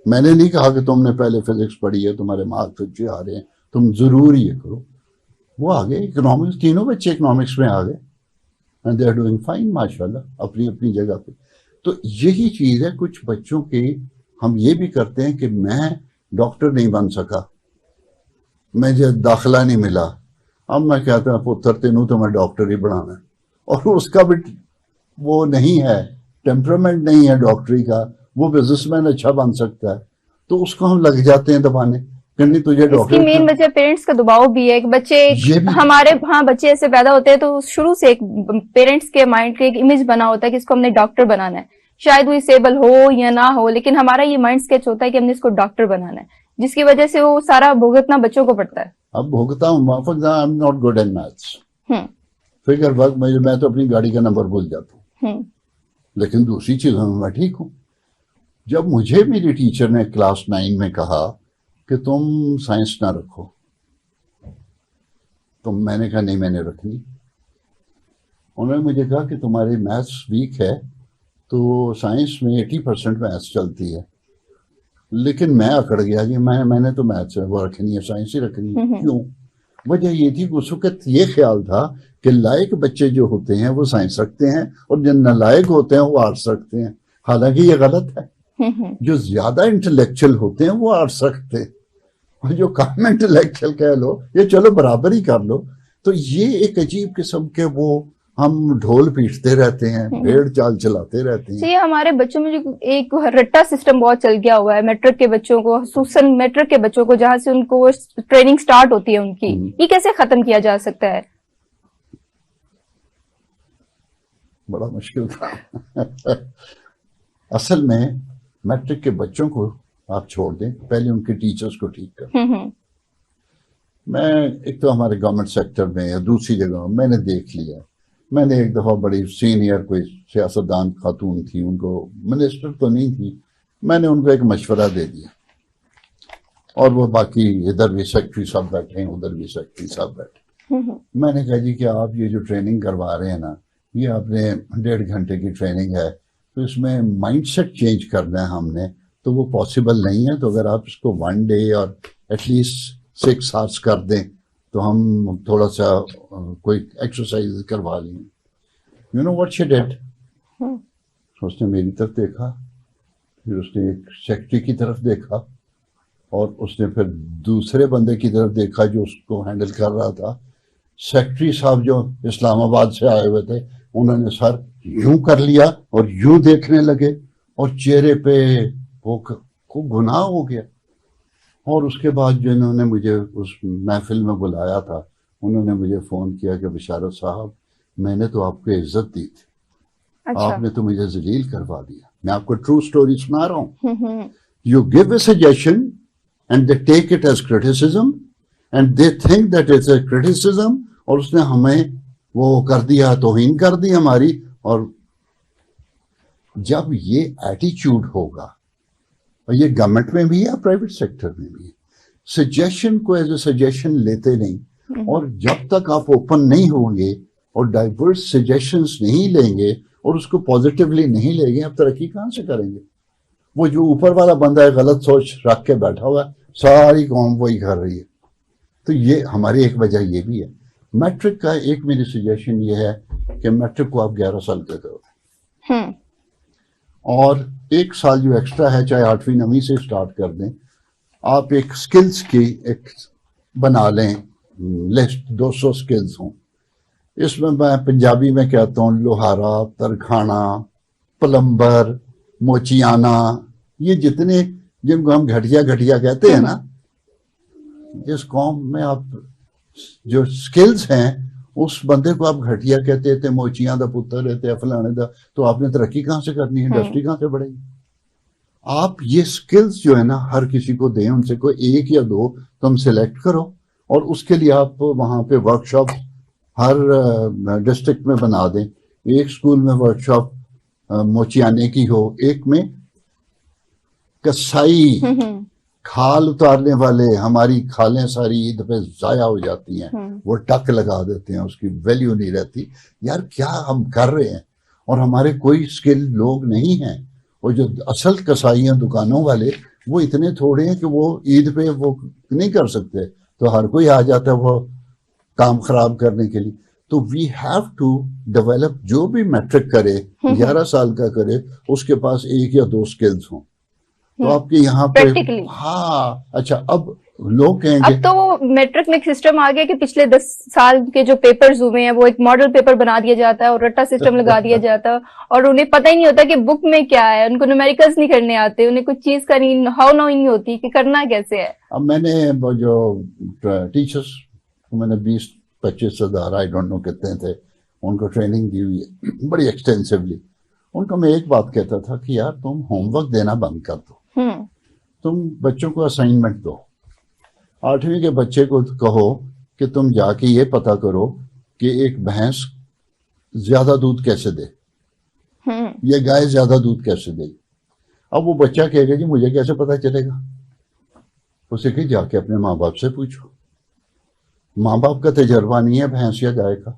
میں نے نہیں کہا کہ تم نے پہلے فزکس پڑھی ہے, تمہارے مارکس اچھے آ رہے ہیں, تم ضرور یہ کرو. وہ آگے اکنامکس, تینوں بچے اکنامکس میں آ گئے and they are doing fine ماشاءاللہ اپنی اپنی جگہ پہ. تو یہی چیز ہے کچھ بچوں کی. ہم یہ بھی کرتے ہیں کہ میں ڈاکٹر نہیں بن سکا, مجھے داخلہ نہیں ملا, اب میں کہتا ہوں پتر تینوں تو میں ڈاکٹر ہی بنانا ہے, اور اس کا بھی وہ نہیں ہے, ٹیمپرامنٹ نہیں ہے ڈاکٹری کا, وہ بزنس مین اچھا بن سکتا ہے, تو اس کو ہم لگ جاتے ہیں دبانے کہ نہیں تجھے اس کی ڈاکٹر. مین وجہ پیرنٹس کا دباؤ بھی ہے کہ بچے ہمارے بچے ایسے پیدا ہوتے ہیں تو شروع سے ایک پیرنٹس کے مائنڈ کے ایک امیج بنا ہوتا ہے کہ اس کو ہم نے ڈاکٹر بنانا ہے, شاید وہ ڈسیبل ہو یا نہ ہو, لیکن ہمارا یہ مائنڈ اسکیچ ہوتا ہے کہ ہم نے اس کو ڈاکٹر بنانا ہے, جس کی وجہ سے وہ سارا بھگتنا بچوں کو پڑتا ہے. اب بھوگتا ہوں, I am not good in maths. فکر وقت میں تو اپنی گاڑی کا نمبر بھول جاتا ہوں, لیکن دوسری چیزوں میں ٹھیک ہوں. جب مجھے میری ٹیچر نے کلاس 9 میں کہا کہ تم سائنس نہ رکھو, تو میں نے کہا نہیں میں نے رکھنی. انہوں نے مجھے کہا کہ تمہاری میتھس ویک ہے تو سائنس میں 80% میتھس چلتی ہے, لیکن میں اکڑ گیا جی میں نے تو میتھس وہ رکھنی ہے, سائنس ہی رکھنی ہے. کیوں؟ وجہ یہ تھی کہ اس وقت یہ خیال تھا کہ لائق بچے جو ہوتے ہیں وہ سائنس رکھتے ہیں اور جو نالائق ہوتے ہیں وہ آرٹس رکھتے ہیں. حالانکہ یہ غلط ہے. جو زیادہ انٹلیکچوئل ہوتے ہیں وہ آرٹس رکھتے ہیں, اور جو کم انٹلیکچوئل کہہ لو یہ چلو برابر ہی کر لو. تو یہ ایک عجیب قسم کے وہ ہم ڈھول پیٹتے رہتے ہیں, بھیڑ چال چلاتے رہتے ہیں. یہ ہمارے بچوں میں جو ایک رٹا سسٹم بہت چل گیا ہوا ہے, میٹرک کے بچوں کو, خصوصاً میٹرک کے بچوں کو جہاں سے ان کو ٹریننگ سٹارٹ ہوتی ہے ان کی, یہ کیسے ختم کیا جا سکتا ہے؟ بڑا مشکل تھا. اصل میں میٹرک کے بچوں کو آپ چھوڑ دیں, پہلے ان کے ٹیچرز کو ٹھیک کریں. میں ایک تو ہمارے گورنمنٹ سیکٹر میں یا دوسری جگہ میں نے دیکھ لیا. میں نے ایک دفعہ بڑی سینئر کوئی سیاستدان خاتون تھی, ان کو منسٹر تو نہیں تھی, میں نے ان کو ایک مشورہ دے دیا, اور وہ باقی ادھر بھی سیکٹری صاحب بیٹھے ہیں, ادھر بھی سیکٹری صاحب بیٹھے. میں نے کہا جی کہ آپ یہ جو ٹریننگ کروا رہے ہیں نا, یہ آپ نے 1.5 گھنٹے کی ٹریننگ ہے, تو اس میں مائنڈ سیٹ چینج کرنا ہے ہم نے, تو وہ پاسبل نہیں ہے. تو اگر آپ اس کو 1 ڈے اور ایٹ لیسٹ 6 hours کر دیں تو ہم تھوڑا سا کوئی ایکسرسائز کروا لیں. You know what she did, اس نے میری طرف دیکھا, پھر اس نے ایک سیکرٹری کی طرف دیکھا, اور اس نے پھر دوسرے بندے کی طرف دیکھا جو اس کو ہینڈل کر رہا تھا. سیکرٹری صاحب جو اسلام آباد سے آئے ہوئے تھے, انہوں نے سر یوں کر لیا اور یوں دیکھنے لگے, اور چہرے پہ وہ گناہ ہو گیا. اور اس کے بعد جو انہوں نے مجھے اس محفل میں بلایا تھا, انہوں نے مجھے فون کیا کہ بشارت صاحب میں نے تو آپ کو عزت دی تھی, آپ نے تو مجھے ذلیل کروا دیا. میں آپ کو ٹرو سٹوری سنا رہا ہوں. You give a suggestion and they take it as criticism and they think that it's a criticism, اور اس نے ہمیں وہ کر دیا, توہین کر دی ہماری. اور جب یہ ایٹیچیوڈ ہوگا, اور یہ گورنمنٹ میں بھی ہے پرائیویٹ سیکٹر میں بھی, سجیشن کو ایز اے سجیشن لیتے نہیں, اور جب تک آپ اوپن نہیں ہوں گے اور ڈائیورس سجیشنز نہیں لیں گے اور اس کو پازیٹیولی نہیں لیں گے, آپ ترقی کہاں سے کریں گے؟ وہ جو اوپر والا بندہ ہے غلط سوچ رکھ کے بیٹھا ہوا ہے, ساری قوم وہی کر رہی ہے. تو یہ ہماری ایک وجہ یہ بھی ہے. میٹرک کا ایک میری سجیشن یہ ہے کہ میٹرک کو آپ 11 سال کا کرو, اور 1 سال جو ایکسٹرا ہے چاہے 8ویں 9ویں سے اسٹارٹ کر دیں, آپ ایک سکلز کی ایک بنا لیں لسٹ, 200 سکلز ہوں. اس میں پنجابی میں کہتا ہوں لوہارا, ترکھانا, پلمبر, موچیانا, یہ جتنے جن کو ہم گھٹیا گھٹیا کہتے ہیں نا, جس قوم میں آپ جو سکلز ہیں اس بندے کو آپ گھٹیا کہتے تھے, موچیاں دا پتر رہتے فلانے دا, تو آپ نے ترقی کہاں سے کرنی ہے, انڈسٹری کہاں سے بڑھے گی؟ آپ یہ سکلز جو ہے نا ہر کسی کو دیں, ان سے کوئی 1 یا 2 تم سلیکٹ کرو, اور اس کے لیے آپ وہاں پہ ورک شاپ ہر ڈسٹرکٹ میں بنا دیں. ایک سکول میں ورک شاپ موچیانے کی ہو, ایک میں کھال اتارنے والے ہماری کھالیں ساری عید پہ ضائع ہو جاتی ہیں, وہ ٹک لگا دیتے ہیں, اس کی ویلیو نہیں رہتی. یار کیا ہم کر رہے ہیں, اور ہمارے کوئی اسکل لوگ نہیں ہیں. وہ جو اصل کسائی ہیں دکانوں والے وہ اتنے تھوڑے ہیں کہ وہ عید پہ وہ نہیں کر سکتے, تو ہر کوئی آ جاتا ہے وہ کام خراب کرنے کے لیے. تو وی ہیو ٹو ڈیولپ, جو بھی میٹرک کرے 11 سال کا کرے اس کے پاس 1 یا 2 اسکلز ہوں. تو آپ کے یہاں پہ ہاں اچھا, اب لوگ کہیں گے اب تو وہ میٹرک میں ایک سسٹم آ گیا کہ پچھلے 10 سال کے جو پیپرز ہوئے ہیں وہ ایک ماڈل پیپر بنا دیا جاتا ہے اور رٹا سسٹم لگا دیا جاتا ہے, اور انہیں پتہ ہی نہیں ہوتا کہ بک میں کیا ہے, ان کو نیومیریکلز نہیں کرنے آتے, انہیں کچھ چیز کا نہیں ہوتی کہ کرنا کیسے ہے. اب میں نے جو ٹیچرس میں نے 20-25 ہزار آئی ڈونٹ نو کتنے تھے ان کو ٹریننگ دی ہوئی ہے بڑی ایکسٹینسولی. ان کو میں ایک بات کہتا تھا کہ یار تم ہوم ورک دینا بند کر دو, تم بچوں کو اسائنمنٹ دو. 8ویں کے بچے کو کہو کہ تم جا کے یہ پتا کرو کہ ایک بھینس زیادہ دودھ کیسے دے, یا گائے زیادہ دودھ کیسے دے. اب وہ بچہ کہے گا جی مجھے کیسے پتا چلے گا, اسے کہ جا کے اپنے ماں باپ سے پوچھو. ماں باپ کا تجربہ نہیں ہے بھینس یا گائے کا,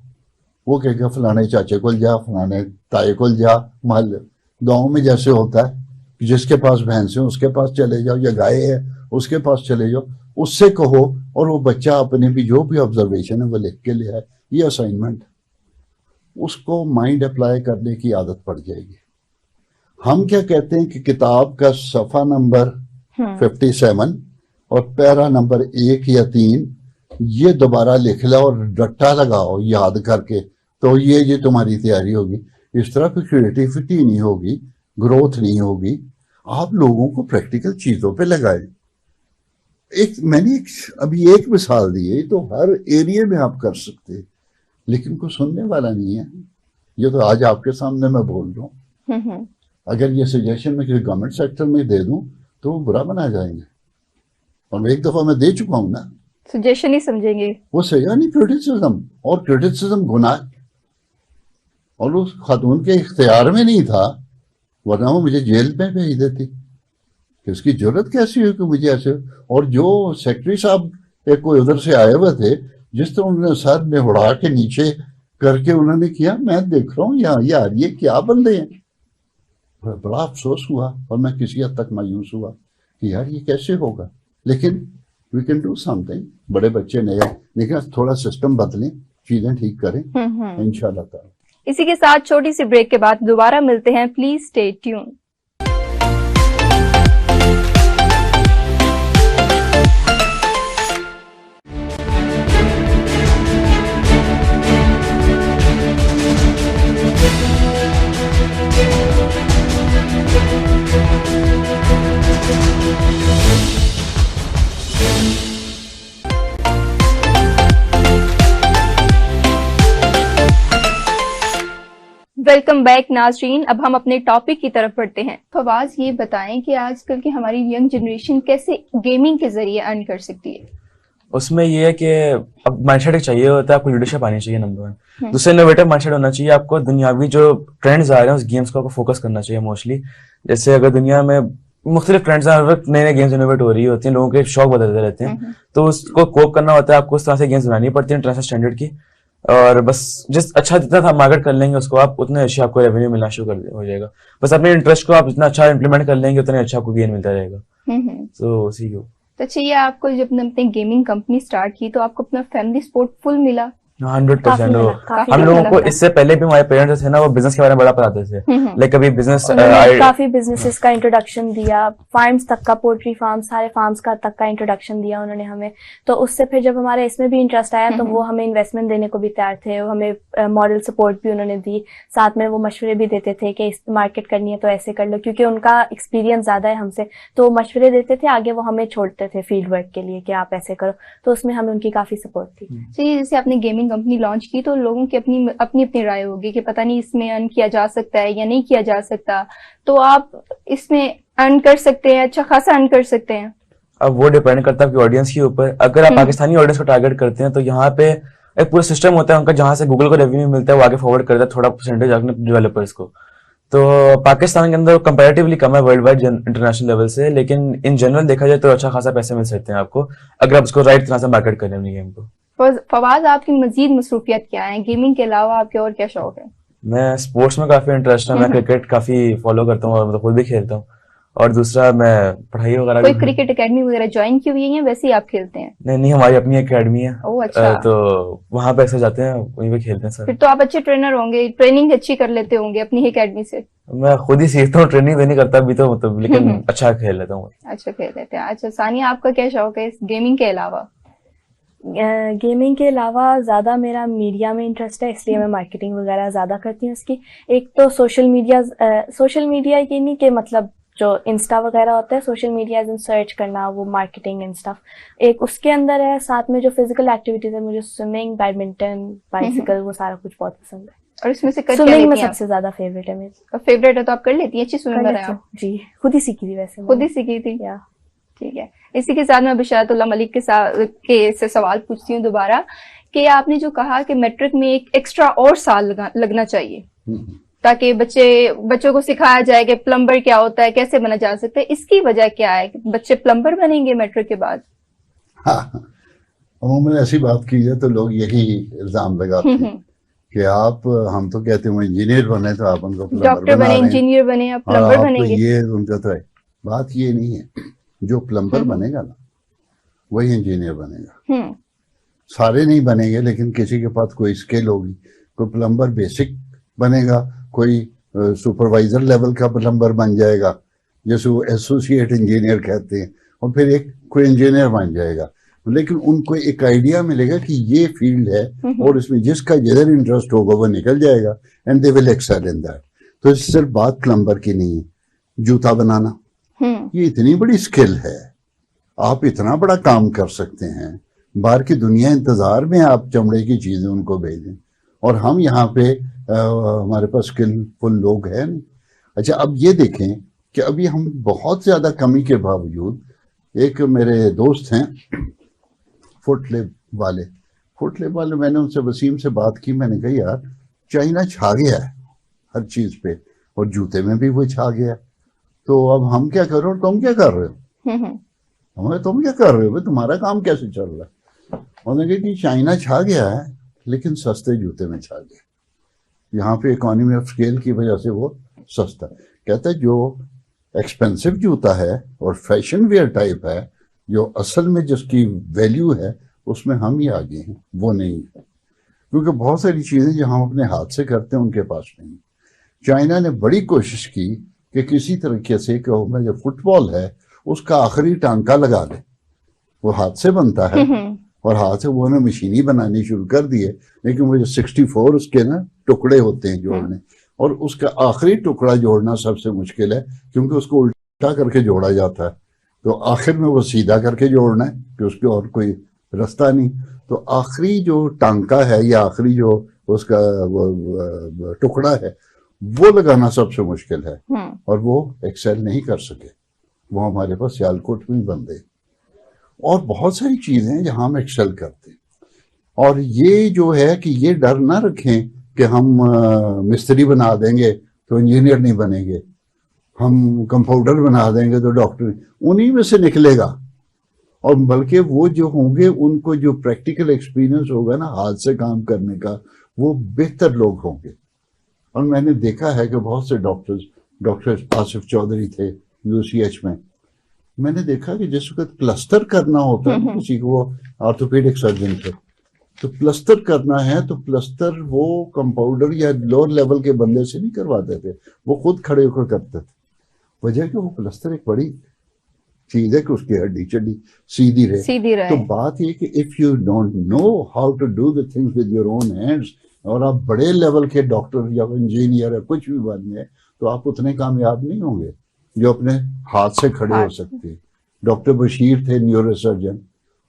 وہ کہے گا فلانے چاچے کو جا, فلانے تائے کو جا. محل گاؤں میں جیسے ہوتا ہے جس کے پاس بھینس ہے اس کے پاس چلے جاؤ, یا گائے ہے اس کے پاس چلے جاؤ, اس سے کہو, اور وہ بچہ اپنے بھی جو بھی آبزرویشن ہے وہ لکھ کے لے آئے. یہ اسائنمنٹ, اس کو مائنڈ اپلائی کرنے کی عادت پڑ جائے گی. ہم کیا کہتے ہیں کہ کتاب کا صفحہ نمبر 57 اور پیرا نمبر 1 یا 3 یہ دوبارہ لکھ لو اور رٹا لگاؤ یاد کر کے, تو یہ تمہاری تیاری ہوگی. اس طرح پہ کریٹیوٹی نہیں ہوگی, گروتھ نہیں ہوگی. آپ لوگوں کو پریکٹیکل چیزوں پہ لگائیں. میں نے ابھی ایک مثال دی ہے, تو ہر ایریے میں آپ کر سکتے ہیں, لیکن کوئی سننے والا نہیں ہے. یہ تو آج آپ کے سامنے میں بول رہا ہوں. اگر یہ سجیشن میں کسی گورنمنٹ سیکٹر میں دے دوں تو وہ برا بنا جائیں گے, اور ایک دفعہ میں دے چکا ہوں نا. سجیشن ہی سمجھیں گے وہ نہیں, کریٹیسزم, اور کریٹیسزم گناہ, اور اس خاتون کے اختیار میں نہیں تھا, ورنہ وہ مجھے جیل میں بھیج دیتی. کہ اس کی ضرورت کیسی ہوئی کہ مجھے ایسے. اور جو سیکرٹری صاحب ایک کوئی ادھر سے آئے ہوئے تھے, جس طرح انہوں نے سر میں اڑا کے نیچے کر کے انہوں نے کیا, میں دیکھ رہا ہوں یار یہ کیا بندے ہیں. بڑا افسوس ہوا, اور میں کسی حد تک مایوس ہوا کہ یار یہ کیسے ہوگا. لیکن we can do something. بڑے بچے نئے, لیکن تھوڑا سسٹم بدلیں, چیزیں ٹھیک کریں انشاءاللہ تعالی. اسی کے ساتھ چھوٹی سی بریک کے بعد دوبارہ ملتے ہیں. Please stay tune. Welcome back ناظرین. اب ہم اپنے ٹاپک کی طرف بڑھتے ہیں. فواز یہ بتائیں کہ آج کل کی ہماری ینگ جنریشن کیسے گیمنگ کے ذریعے ارن کر سکتی ہے. اس میں یہ ہے کہ اب مائنڈ سیٹ چاہیے ہوتا ہے, آپ کو لیڈرشپ آنی چاہیے نمبر 1. دوسرے انوویٹر مائنڈ سیٹ ہونا چاہیے. آپ کو دنیاوی جو ٹرینڈز آ رہے ہیں اس گیمس کو فوکس کرنا چاہیے موسٹلی. جیسے اگر دنیا میں مختلف ٹرینڈز ہر وقت نئے نئے گیمز انوویٹ ہو رہی ہوتی ہیں, لوگوں کے شوق بدلتے رہتے ہیں, تو اس کو کوپ کرنا ہوتا ہے. آپ کو اس طرح سے گیمز بنانی پڑتی ہیں انٹرنیشنل اسٹینڈرڈ کی, اور بس جتنا تھا مارکیٹ کر لیں گے اس کو آپ, اتنے اچھے آپ کو ریونیو ملنا شروع ہو جائے گا. بس اپنے انٹرسٹ کو آپ جتنا اچھا امپلیمنٹ کر لیں گے اتنا اچھا آپ کو گین ملتا رہے گا. تو اسی کو اچھا, یہ آپ کو جب اپنی گیمنگ کمپنی اسٹارٹ کی تو آپ کو اپنا فیملی سپورٹ فل ملا؟ 100%. ہم لوگوں کو اس سے پہلے بھی ہمارے پیرنٹس تھے نا, وہ بزنس کے بارے میں بڑا پڑھاتے تھے, لائک ابھی بزنس کافی بزنسز کا انٹروڈکشن دیا, فارمز تک کا, پولٹری فارم, سارے فارمز کا تک کا انٹروڈکشن دیا انہوں نے ہمیں. تو اس سے پھر جب ہمارے اس میں بھی انٹرسٹ آیا تو وہ ہمیں انویسٹمنٹ دینے کو بھی تیار تھے, ہمیں ماڈل سپورٹ بھی انہوں نے دی, ساتھ میں وہ مشورے بھی دیتے تھے کہ اس مارکیٹ کرنی ہے تو ایسے کر لو, کیونکہ ان کا ایکسپیرینس زیادہ ہے ہم سے, تو وہ مشورے دیتے تھے, آگے وہ ہمیں چھوڑتے تھے فیلڈ ورک کے لیے کہ آپ ایسے کرو. تو اس میں ہمیں ان کی کافی سپورٹ تھی. جیسے آپ نے گیمنگ کمپنی لانچ کی تو لوگوں کی اپنی رائے ہوگی کہ پتہ نہیں اس میں ارن کیا جا سکتا ہے یا نہیں کیا جا سکتا, تو آپ اس میں ارن کر سکتے ہیں, اچھا خاصا ارن کر سکتے ہیں. اب وہ ڈیپینڈ کرتا ہے آپ کی آڈینس کے اوپر. اگر آپ پاکستانی آڈینس کو ٹارگیٹ کرتے ہیں تو یہاں پہ ایک پورا سسٹم ہوتا ہے ان کا, جہاں سے گوگل کو ریونیو ملتا ہے وہ آگے فارورڈ کرتا ہے تھوڑا پرسنٹیج اپنے ڈیولپرس کو. تو پاکستان کے اندر کمپیریٹیولی کم ہے ورلڈ وائڈ انٹرنیشنل لیول سے, لیکن ان جنرل دیکھا جائے تو اچھا خاصا پیسے مل سکتے ہیں آپ کو اگر آپ اس کو رائٹ طرح سے مارکیٹ کریں اپنی گیم کو. فواز, آپ کی مزید مصروفیت کیا ہیں؟ گیمنگ کے علاوہ آپ کے اور کیا شوق ہے؟ میں اسپورٹس میں کافی انٹرسٹ ہے, میں کرکٹ کافی فالو کرتا ہوں اور خود بھی کھیلتا ہوں, اور دوسرا میں پڑھائی وغیرہ. کوئی کرکٹ اکیڈمی وغیرہ جوائن کی ہوئی ہے یا ویسے ہی آپ کھیلتے ہیں؟ نہیں, ہماری اپنی اکیڈمی ہے. اچھا. تو وہاں پہ ایسے جاتے ہیں, وہیں پہ کھیلتے ہیں سر. پھر تو آپ اچھے ٹرینر ہوں گے, ٹریننگ اچھی کر لیتے ہوں گے اپنی اکیڈمی سے. میں خود ہی سیکھتا ہوں, ٹریننگ تو نہیں کرتا ابھی تو مطلب, لیکن اچھا کھیل لیتا ہوں. اچھا کھیل لیتے ہیں. اچھا ثانیہ, آپ کا کیا شوق ہے گیمنگ کے علاوہ؟ گیمنگ کے علاوہ زیادہ میرا میڈیا میں انٹرسٹ ہے, اس لیے میں مارکیٹنگ وغیرہ زیادہ کرتی ہوں اس کی. ایک تو سوشل میڈیا یہ نہیں کہ مطلب جو انسٹا وغیرہ ہوتا ہے, سوشل میڈیا سرچ کرنا, وہ مارکیٹنگ اینڈ اسٹف ایک اس کے اندر ہے. ساتھ میں جو فزیکل ایکٹیویٹیز ہے, مجھے سوئمنگ, بیڈمنٹن, بائسیکل, وہ سارا کچھ بہت پسند ہے. اور اس میں سے سوئمنگ میں سب سے زیادہ فیوریٹ ہے میری. فیوریٹ ہے تو آپ کر لیتی ہیں؟ اچھی سوئمر ہے آپ؟ جی, خود ہی سیکھی تھی ویسے. خود ہی سیکھی تھی؟ ٹھیک ہے. اسی کے ساتھ میں بشارت اللہ ملک کے سے سوال پوچھتی ہوں دوبارہ, کہ آپ نے جو کہا کہ میٹرک میں ایک ایکسٹرا اور سال لگنا چاہیے تاکہ بچوں کو سکھایا جائے کہ پلمبر کیا ہوتا ہے, کیسے بنا جا سکتا ہے, اس کی وجہ کیا ہے کہ بچے پلمبر بنیں گے میٹرک کے بعد؟ عموماً ایسی بات کی جائے تو لوگ یہی الزام لگاتے ہیں کہ آپ, ہم تو کہتے ہیں انجینئر بنے تو آپ ان کو ڈاکٹر بنے, انجینئر بنے, آپ پلمبر بنیں گے. یہ ان کا تو ہے. بات یہ نہیں ہے, جو پلمبر بنے گا نا وہی انجینئر بنے گا. سارے نہیں بنیں گے, لیکن کسی کے پاس کوئی اسکل ہوگی. کوئی پلمبر بیسک بنے گا, کوئی سپروائزر لیول کا پلمبر بن جائے گا جیسے وہ ایسوسیٹ انجینئر کہتے ہیں, اور پھر ایک کوئی انجینئر بن جائے گا. لیکن ان کو ایک آئیڈیا ملے گا کہ یہ فیلڈ ہے اور اس میں جس کا جدھر انٹرسٹ ہوگا وہ نکل جائے گا, and they will excel in that. تو اس صرف بات پلمبر کی نہیں ہے. جوتا بنانا یہ اتنی بڑی اسکل ہے, آپ اتنا بڑا کام کر سکتے ہیں. باہر کی دنیا انتظار میں آپ چمڑے کی چیزیں ان کو بھیجیں, اور ہم یہاں پہ ہمارے پاس اسکلفل لوگ ہیں. اچھا, اب یہ دیکھیں کہ ابھی ہم بہت زیادہ کمی کے باوجود, ایک میرے دوست ہیں فٹ لیب والے, میں نے ان سے وسیم سے بات کی. میں نے کہا یار چائنا چھا گیا ہے ہر چیز پہ, اور جوتے میں بھی وہ چھا گیا. تو اب ہم کیا کر رہے ہو, تم کیا کر رہے ہو, تم کیا کر رہے ہو, تمہارا کام کیسے چل رہا ہے؟ انہوں نے کہا کہ چائنا چھا گیا ہے لیکن سستے جوتے میں چھا گیا. یہاں پہ اکانومی آف اسکیل کی وجہ سے وہ سستا. کہتا ہے جو ایکسپینسو جوتا ہے اور فیشن ویئر ٹائپ ہے, جو اصل میں جس کی ویلیو ہے, اس میں ہم ہی آگے ہیں, وہ نہیں ہے. کیونکہ بہت ساری چیزیں جو ہم اپنے ہاتھ سے کرتے ہیں ان کے پاس نہیں. چائنا نے بڑی کوشش کی کہ کسی طریقے سے کہ جو فٹ بال ہے اس کا آخری ٹانکا لگا دے. وہ ہاتھ سے بنتا ہے اور ہاتھ سے وہ نے مشینی بنانی شروع کر دی ہے, لیکن وہ جو 64 اس کے نا ٹکڑے ہوتے ہیں جوڑنے, اور اس کا آخری ٹکڑا جوڑنا سب سے مشکل ہے کیونکہ اس کو الٹا کر کے جوڑا جاتا ہے. تو آخر میں وہ سیدھا کر کے جوڑنا ہے کہ اس کے اور کوئی رستہ نہیں. تو آخری جو ٹانکا ہے یا آخری جو اس کا ٹکڑا ہے وہ لگانا سب سے مشکل ہے, اور وہ ایکسل نہیں کر سکے. وہ ہمارے پاس سیالکوٹ میں بندے, اور بہت ساری چیزیں ہیں جہاں ہم ایکسل کرتے ہیں. اور یہ جو ہے کہ یہ ڈر نہ رکھیں کہ ہم مستری بنا دیں گے تو انجینئر نہیں بنیں گے, ہم کمپاؤنڈر بنا دیں گے تو ڈاکٹر, انہی میں سے نکلے گا. اور بلکہ وہ جو ہوں گے ان کو جو پریکٹیکل ایکسپیرینس ہوگا نا ہاتھ سے کام کرنے کا, وہ بہتر لوگ ہوں گے. اور میں نے دیکھا ہے کہ بہت سے ڈاکٹر آصف چودھری تھے UCH میں نے دیکھا کہ جس وقت پلسٹر کرنا ہوتا ہے کسی کو, وہ آرتھوپیڈک سرجن تھے, تو پلسٹر کرنا ہے تو پلسٹر وہ کمپاؤنڈر یا لوور لیول کے بندے سے نہیں کرواتے تھے, وہ خود کھڑے ہو کر کرتے تھے. وجہ کہ وہ پلسٹر ایک بڑی چیز ہے کہ اس کی ہڈی چڈی سیدھی رہے. تو بات یہ کہ if you don't know how to do the things with your own hands, اور آپ بڑے لیول کے ڈاکٹر یا انجینئر یا کچھ بھی بن گئے, تو آپ اتنے کامیاب نہیں ہوں گے جو اپنے ہاتھ سے کھڑے ہو سکتے. ڈاکٹر بشیر تھے نیورو سرجن,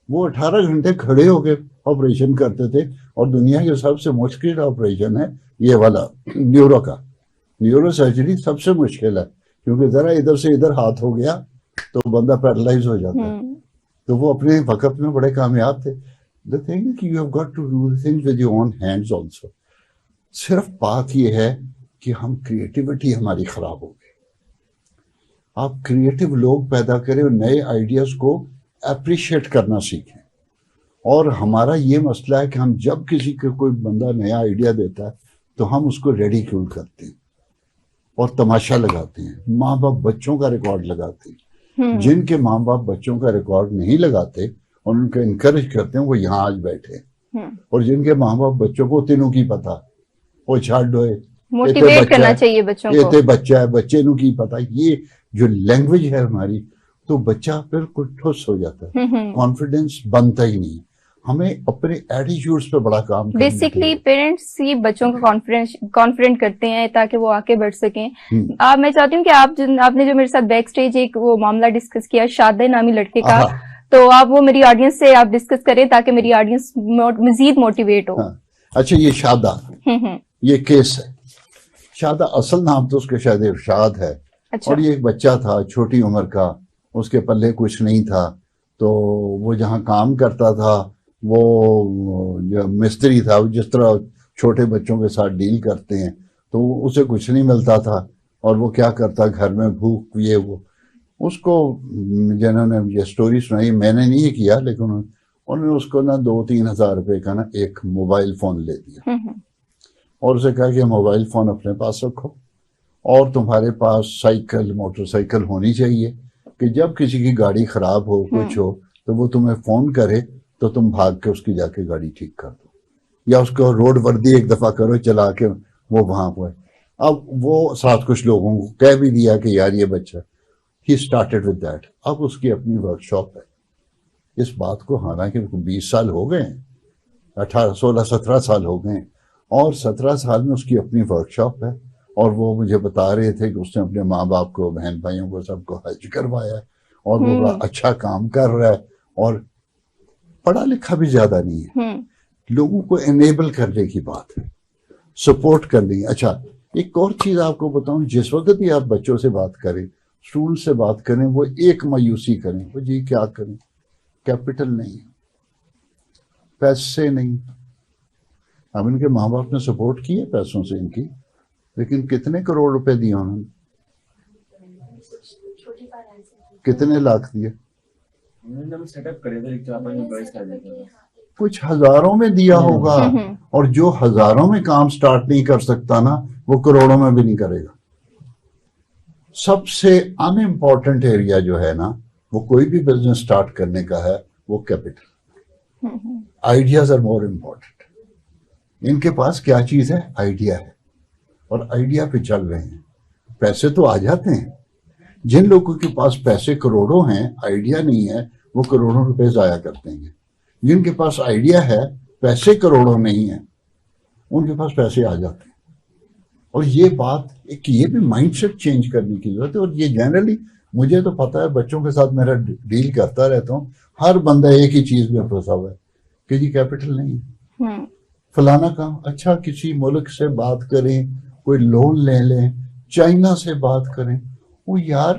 وہ 18 گھنٹے کھڑے ہو کے آپریشن کرتے تھے, اور دنیا کے سب سے مشکل آپریشن ہے یہ والا نیورو سرجری سب سے مشکل ہے, کیونکہ ذرا ادھر سے ادھر ہاتھ ہو گیا تو بندہ پیرالائز ہو جاتا ہے. تو وہ اپنے وقت میں بڑے کامیاب تھے. The thing is you have got to do things with your own hands also. صرف بات یہ ہے کہ ہم کریٹیوٹی ہماری خراب ہو گئی. آپ کریٹیو لوگ پیدا کریں اور نئے آئیڈیاز کو اپریشیٹ کرنا سیکھیں. اور ہمارا یہ مسئلہ ہے کہ ہم جب کسی کو کوئی بندہ نیا آئیڈیا دیتا ہے تو ہم اس کو ریڈیکیول کرتے ہیں اور تماشا لگاتے ہیں. ماں باپ بچوں کا ریکارڈ لگاتے ہیں. جن کے ماں باپ بچوں کا ریکارڈ نہیں لگاتے اور ان کو انکریج کرتے ہیں وہ یہاں آج بیٹھے ہیں. اور جن کے ماں باپ بچوں کو تینوں کی پتا وہ چھاڑو موٹیویٹ کرنا چاہیے بچوں کو. یہ بچہ ہے بچے نو کی پتا. یہ جو لینگویج ہے ہماری تو بچہ بالکل ٹھوس ہو جاتا ہے. کانفیڈینس بنتا ہی نہیں. ہمیں اپنے ایٹیٹیوڈز پہ بڑا کام کرنا چاہیے. بیسکلی پیرنٹس ہی بچوں کو کانفیڈنٹ کرتے ہیں تاکہ وہ آگے بڑھ سکیں. میں چاہتی ہوں کہ آپ نے جو میرے ساتھ بیک سٹیج ایک وہ معاملہ ڈسکس کیا شادہ نامی لڑکے کا, تو آپ وہ میری آڈینس سے آپ ڈسکس کریں تاکہ میری آڈینس مزید موٹیویٹ ہو. اچھا, یہ شادہ یہ کیس ہے. شادہ اصل نام تو اس کا شاید ارشاد ہے. اور یہ ایک بچہ تھا چھوٹی عمر کا, اس کے پلے کچھ نہیں تھا. تو وہ جہاں کام کرتا تھا وہ جو مستری تھا, جس طرح چھوٹے بچوں کے ساتھ ڈیل کرتے ہیں, تو اسے کچھ نہیں ملتا تھا. اور وہ کیا کرتا گھر میں بھوک یہ وہ. اس کو جنہوں نے یہ سٹوری سنائی, میں نے نہیں کیا, لیکن انہوں نے اس کو نا 2-3 ہزار روپے کا نا ایک موبائل فون لے دیا اور اسے کہا کہ موبائل فون اپنے پاس رکھو اور تمہارے پاس سائیکل موٹر سائیکل ہونی چاہیے کہ جب کسی کی گاڑی خراب ہو کچھ ہو تو وہ تمہیں فون کرے تو تم بھاگ کے اس کی جا کے گاڑی ٹھیک کر دو, یا اس کو روڈ وردی ایک دفعہ کرو چلا کے وہ وہاں پہ. اب وہ ساتھ کچھ لوگوں کو کہہ بھی دیا کہ یار یہ بچہ, ہی اسٹارٹیڈ ود دیٹ. اب اس کی اپنی ورک شاپ ہے. اس بات کو حالانکہ 20 سال ہو گئے ہیں, 16-17 سال ہو گئے ہیں, اور 17 سال میں اس کی اپنی ورک شاپ ہے. اور وہ مجھے بتا رہے تھے کہ اس نے اپنے ماں باپ کو بہن بھائیوں کو سب کو حج کروایا ہے اور وہ بڑا اچھا کام کر رہا ہے اور پڑھا لکھا بھی زیادہ نہیں ہے. لوگوں کو انیبل کرنے کی بات ہے, سپورٹ کرنی. اچھا, ایک اور چیز آپ کو بتاؤں, جس وقت بھی آپ بچوں سے بات کریں, اسٹوڈنٹ سے بات کریں, وہ ایک مایوسی کریں, وہ جی کیا کریں, کیپٹل نہیں, پیسے نہیں. اب ان کے ماں باپ نے سپورٹ کی ہے پیسوں سے ان کی, لیکن کتنے کروڑ روپے دیے انہوں نے, کتنے لاکھ دیے, کچھ ہزاروں میں دیا ہوگا. اور جو ہزاروں میں کام سٹارٹ نہیں کر سکتا نا, وہ کروڑوں میں بھی نہیں کرے گا. سب سے ان امپورٹنٹ ایریا جو ہے نا, وہ کوئی بھی بزنس سٹارٹ کرنے کا ہے, وہ capital. Ideas are more important. ان کے پاس کیا چیز ہے, آئیڈیا ہے, اور آئیڈیا پہ چل رہے ہیں. پیسے تو آ جاتے ہیں. جن لوگوں کے پاس پیسے کروڑوں ہیں, آئیڈیا نہیں ہے, وہ کروڑوں روپے ضائع کرتے ہیں. جن کے پاس آئیڈیا ہے, پیسے کروڑوں نہیں ہیں, ان کے پاس پیسے آ جاتے ہیں. اور یہ بات ایک یہ بھی مائنڈ سیٹ چینج کرنے کی ضرورت ہے. اور یہ جنرلی مجھے تو پتا ہے, بچوں کے ساتھ میرا ڈیل کرتا رہتا ہوں, ہر بندہ ایک ہی چیز میں پھنسا ہوا ہے کہ جی کیپٹل نہیں ہے, فلانا کام. اچھا, کسی ملک سے بات کریں, کوئی لون لے لیں, چائنا سے بات کریں, وہ یار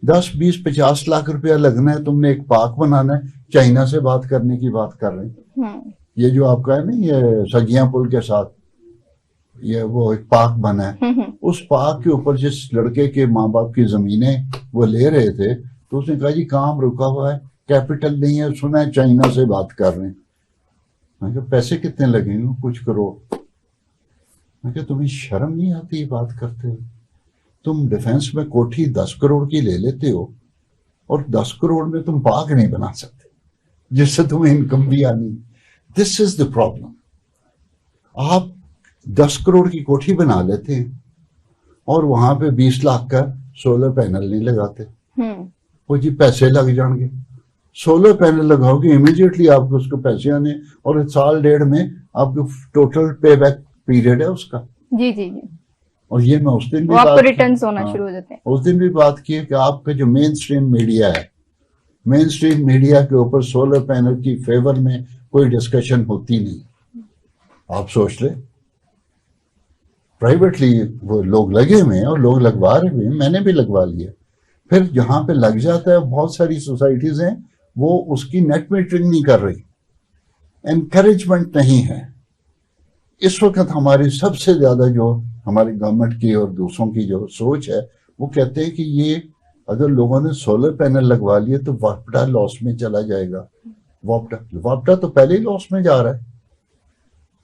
10-20-50 لاکھ روپیہ لگنا ہے, تم نے ایک پارک بنانا ہے, چائنا سے بات کرنے کی بات کر رہے ہیں. یہ جو آپ کا ہے نا, یہ سگیاں پل کے ساتھ یہ وہ ایک پارک بنا ہے, اس پارک کے اوپر جس لڑکے کے ماں باپ کی زمینیں وہ لے رہے تھے, تو اس نے کہا جی کام رکا ہوا ہے, کیپٹل نہیں ہے, سنا ہے چائنا سے بات کر رہے ہیں. میں کہا پیسے کتنے لگیں گے, کچھ کروڑ. میں کہا تمہیں شرم نہیں آتی یہ بات کرتے ہو؟ تم ڈیفینس میں کوٹھی 10 کروڑ کی لے لیتے ہو, اور 10 کروڑ میں تم پارک نہیں بنا سکتے جس سے تمہیں انکم بھی آنی. دس از دا پرابلم. آپ 10 کروڑ کی کوٹھی بنا لیتے ہیں اور وہاں پہ 20 لاکھ کا سولر پینل نہیں لگاتے. وہ جی پیسے لگ جائیں گے. سولر پینل لگاؤ گے, امیڈیٹلی آپ کو اس کو پیسے آنے, اور 1 سال 1.5 میں آپ کو ٹوٹل پے بیک پیریڈ ہے اس کا. جی جی جی. اور یہ میں اس دن بھی آپ کو ریٹرنز ہونا شروع ہو جاتے ہیں. اس دن بھی بات کی کہ آپ کا جو مین سٹریم میڈیا ہے, مین سٹریم میڈیا کے اوپر سولر پینل کی فیور میں کوئی ڈسکشن ہوتی نہیں. آپ سوچ لیں, پرائیویٹلی وہ لوگ لگے ہوئے ہیں اور لوگ لگوا رہے ہیں, میں نے بھی لگوا لیا. پھر جہاں پہ لگ جاتا ہے, بہت ساری سوسائٹیز ہیں وہ اس کی نیٹ میٹرنگ نہیں کر رہی, انکریجمنٹ نہیں ہے. اس وقت ہماری سب سے زیادہ جو ہماری گورنمنٹ کی اور دوسروں کی جو سوچ ہے وہ کہتے ہیں کہ یہ اگر لوگوں نے سولر پینل لگوا لیے تو واپڈا لاس میں چلا جائے گا. واپڈا تو پہلے ہی لاس میں جا رہا ہے.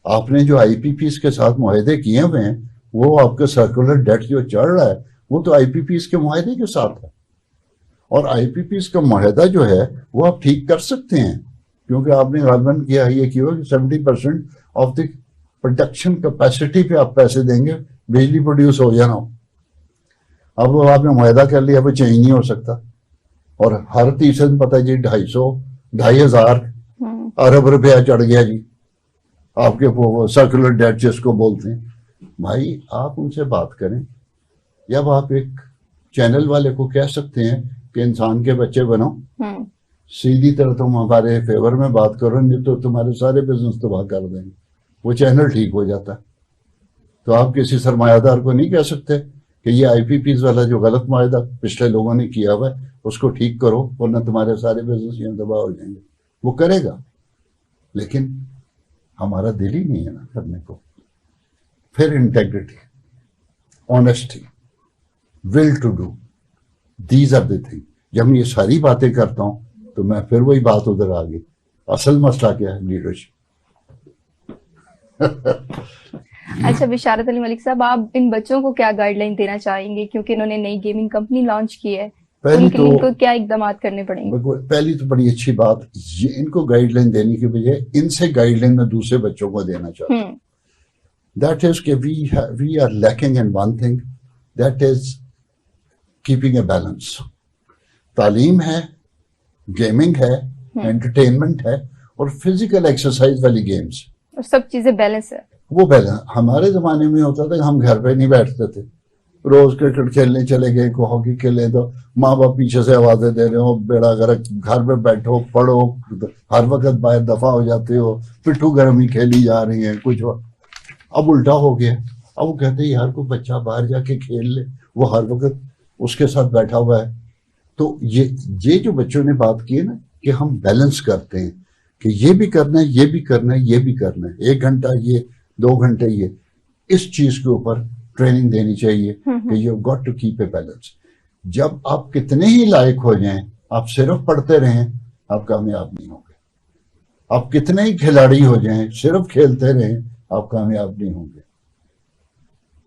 آپ نے جو آئی پی پیز کے ساتھ معاہدے کیے ہوئے ہیں وہ آپ کا سرکولر ڈیٹ جو چڑھ رہا ہے وہ تو آئی پی پیز کے معاہدے کے ساتھ ہے. اور آئی پی پیز کا معاہدہ جو ہے وہ آپ ٹھیک کر سکتے ہیں کیونکہ آپ نے غالباً کیا یہ کیا کہ 70% آف دی پروڈکشن کیپیسٹی پہ آپ پیسے دیں گے بجلی پروڈیوس ہو یا نہ ہو. اب وہ آپ نے معاہدہ کر لیا وہ چینج نہیں ہو سکتا. اور ہر تیسرے دن پتہ جی 250,000 ارب روپیہ چڑھ گیا جی آپ کے سرکولر ڈیٹ جس کو بولتے ہیں. بھائی آپ ان سے بات کریں. جب آپ ایک چینل والے کو کہہ سکتے ہیں کہ انسان کے بچے بنو, سیدھی طرح تم ہمارے فیور میں بات کرو نہیں تو تمہارے سارے بزنس تباہ کر دیں گے. وہ چینل ٹھیک ہو جاتا ہے. تو آپ کسی سرمایہ دار کو نہیں کہہ سکتے کہ یہ آئی پی پیز والا جو غلط معاہدہ پچھلے لوگوں نے کیا ہوا ہے اس کو ٹھیک کرو ورنہ تمہارے سارے بزنس یہاں تباہ ہو جائیں گے. وہ کرے گا لیکن ہمارا دل ہی نہیں ہے نا کرنے کو. پھر integrity, honesty, will to do, these are the thing. جب میں یہ ساری باتیں کرتا ہوں تو میں پھر وہی بات ادھر آ گئی. اصل مسئلہ کیا ہے؟ لیڈرشپ. اچھا بشارت علی ملک صاحب, آپ ان بچوں کو کیا گائیڈ لائن دینا چاہیں گے کیونکہ انہوں نے نئی گیمنگ کمپنی لانچ کی ہے, ان کے لیے ان کو کیا اقدامات کرنے پڑیں گے؟ پہلی تو بڑی اچھی بات یہ ان کو گائیڈ لائن دینے کی بجائے ان سے گائیڈ لائن میں دوسرے بچوں کو دینا چاہتا ہوں. دیٹ از کہ we are lacking in one thing, that is keeping a balance. تعلیم ہے, گیمنگ ہے, انٹرٹینمنٹ ہے اور فزیکل ایکسرسائز والی گیمز, اور سب چیزیں بیلنس ہے. وہ بیلنس ہمارے زمانے میں ہوتا تھا کہ ہم گھر پہ نہیں بیٹھتے تھے, روز کرکٹ کھیلنے چلے گئے, کو ہاکی کھیلیں تو ماں باپ پیچھے سے آوازیں دے رہے ہو بیڑا گرک, گھر پہ بیٹھو پڑھو, ہر وقت باہر دفاع ہو جاتے ہو, پٹھو گرمی کھیلی جا رہی ہیں کچھ. اب الٹا ہو گیا. اب وہ کہتے ہیں یار کوئی بچہ باہر جا کے کھیل لے, وہ ہر وقت اس کے ساتھ بیٹھا ہوا ہے. تو یہ جو بچوں نے بات کی ہے نا کہ ہم بیلنس کرتے ہیں کہ یہ بھی کرنا ہے, یہ بھی کرنا ہے, یہ بھی کرنا ہے, 1 گھنٹہ یہ 2 گھنٹے یہ, اس چیز کے اوپر ٹریننگ دینی چاہیے کہ you got to keep a balance. جب آپ کتنے ہی لائق ہو جائیں آپ صرف پڑھتے رہیں آپ کامیاب نہیں ہوں گے. آپ کتنے ہی کھلاڑی ہو جائیں صرف کھیلتے رہیں آپ کامیاب نہیں ہوں گے.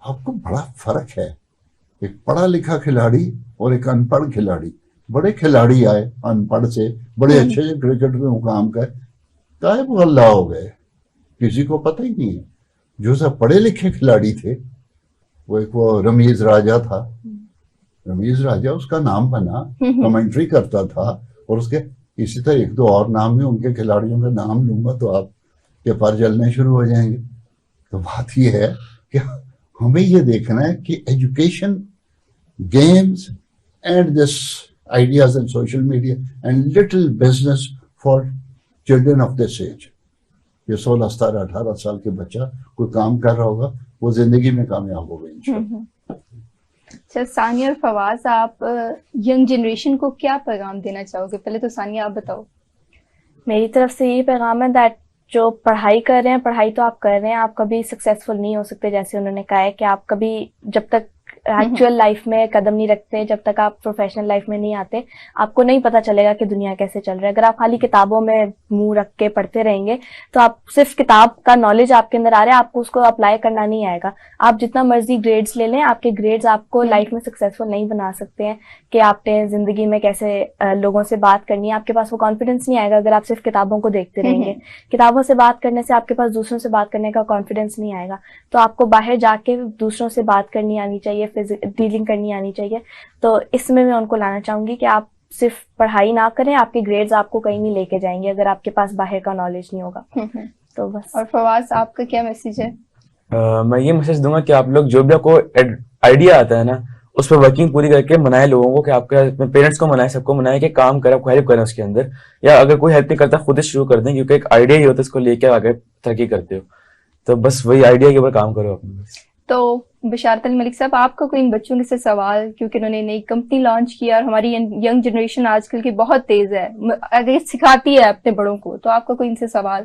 آپ کو بڑا فرق ہے ایک پڑھا لکھا کھلاڑی اور ایک ان پڑھ کھلاڑی. بڑے کھلاڑی آئے ان پڑھ سے, بڑے اچھے سے کرکٹ میں مقام گئے, غائب اللہ ہو گئے, کسی کو پتہ ہی نہیں ہے. جو سب پڑھے لکھے کھلاڑی تھے وہ ایک وہ رمیز راجہ تھا, رمیز راجہ اس کا نام بنا, کمنٹری کرتا تھا, اور اس کے اسی طرح 1-2 اور نام میں ان کے کھلاڑیوں کا نام لوں گا تو آپ کے پر جلنے شروع ہو جائیں گے. تو بات یہ ہے کہ ہمیں یہ دیکھنا ہے کہ education, games and this ideas and social media and little business for children of this age. یہ 16, 17, 18 سال کے بچہ کوئی کام کر رہا ہوگا وہ زندگی میں کامیاب ہوگا انشاءاللہ. اچھا ثانیہ اور فواز, آپ ینگ جنریشن کو کیا پیغام دینا چاہو گے؟ پہلے تو ثانیہ آپ بتاؤ. میری طرف سے یہ پیغام ہے دیٹ جو پڑھائی کر رہے ہیں, پڑھائی تو آپ کر رہے ہیں, آپ کبھی سکسیسفل نہیں ہو سکتے. جیسے انہوں نے کہا ہے کہ آپ کبھی جب تک ایکچوئل لائف میں قدم نہیں رکھتے, جب تک آپ پروفیشنل لائف میں نہیں آتے, آپ کو نہیں پتا چلے گا کہ دنیا کیسے چل رہا ہے. اگر آپ خالی کتابوں میں منہ رکھ کے پڑھتے رہیں گے تو آپ صرف کتاب کا نالج آپ کے اندر آ رہا ہے, آپ کو اس کو اپلائی کرنا نہیں آئے گا. آپ جتنا مرضی گریڈز لے لیں, آپ کے گریڈز آپ کو لائف میں سکسیسفل نہیں بنا سکتے ہیں کہ آپ نے زندگی میں کیسے لوگوں سے بات کرنی ہے. آپ کے پاس وہ کانفیڈینس نہیں آئے گا اگر آپ صرف کتابوں کو دیکھتے رہیں گے. کتابوں سے بات کرنے سے آپ کے پاس دوسروں سے بات کرنے کا کانفیڈینس نہیں آئے گا. تو آپ کو باہر جا کے دوسروں سے بات کرنی آنی چاہیے, ڈیلنگ کرنی آنی چاہیے. تو اس میں ان کو لانا چاہوں گی کہ آپ صرف پڑھائی نہ کریں, آپ کے گریڈز آپ کو کہیں نہیں لے کے جائیں گے اگر آپ کے پاس باہر کا نالج نہیں ہوگا. تو بس. اور فواز آپ کا کیا میسج ہے؟ میں یہ میسج دوں گا کہ آپ لوگ جو بھی آپ کو آئیڈیا آتا ہے نا اس پہ ورکنگ پوری کر کے منائے لوگوں کو, کہ آپ کے پیرنٹس کو منائے, سب کو منائے کہ کام کریں, آپ کو ہیلپ کریں اس کے اندر, یا اگر کوئی ہیلپ نہیں کرتا خود ہی شروع کر دیں, کیونکہ ایک آئیڈیا ہی ہوتا ہے اس کو لے کے آگے ترقی کرتے ہو. تو بس وہی آئیڈیا کے اوپر کام کرو اپنے. تو بشارت علی ملک صاحب, آپ کا کوئی ان بچوں سے سوال, کیونکہ انہوں نے نئی کمپنی لانچ کیا اور ہماری ینگ جنریشن آج کل کی بہت تیز ہے, اگر سکھاتی ہے اپنے بڑوں کو, تو آپ کا کوئی ان سے سوال؟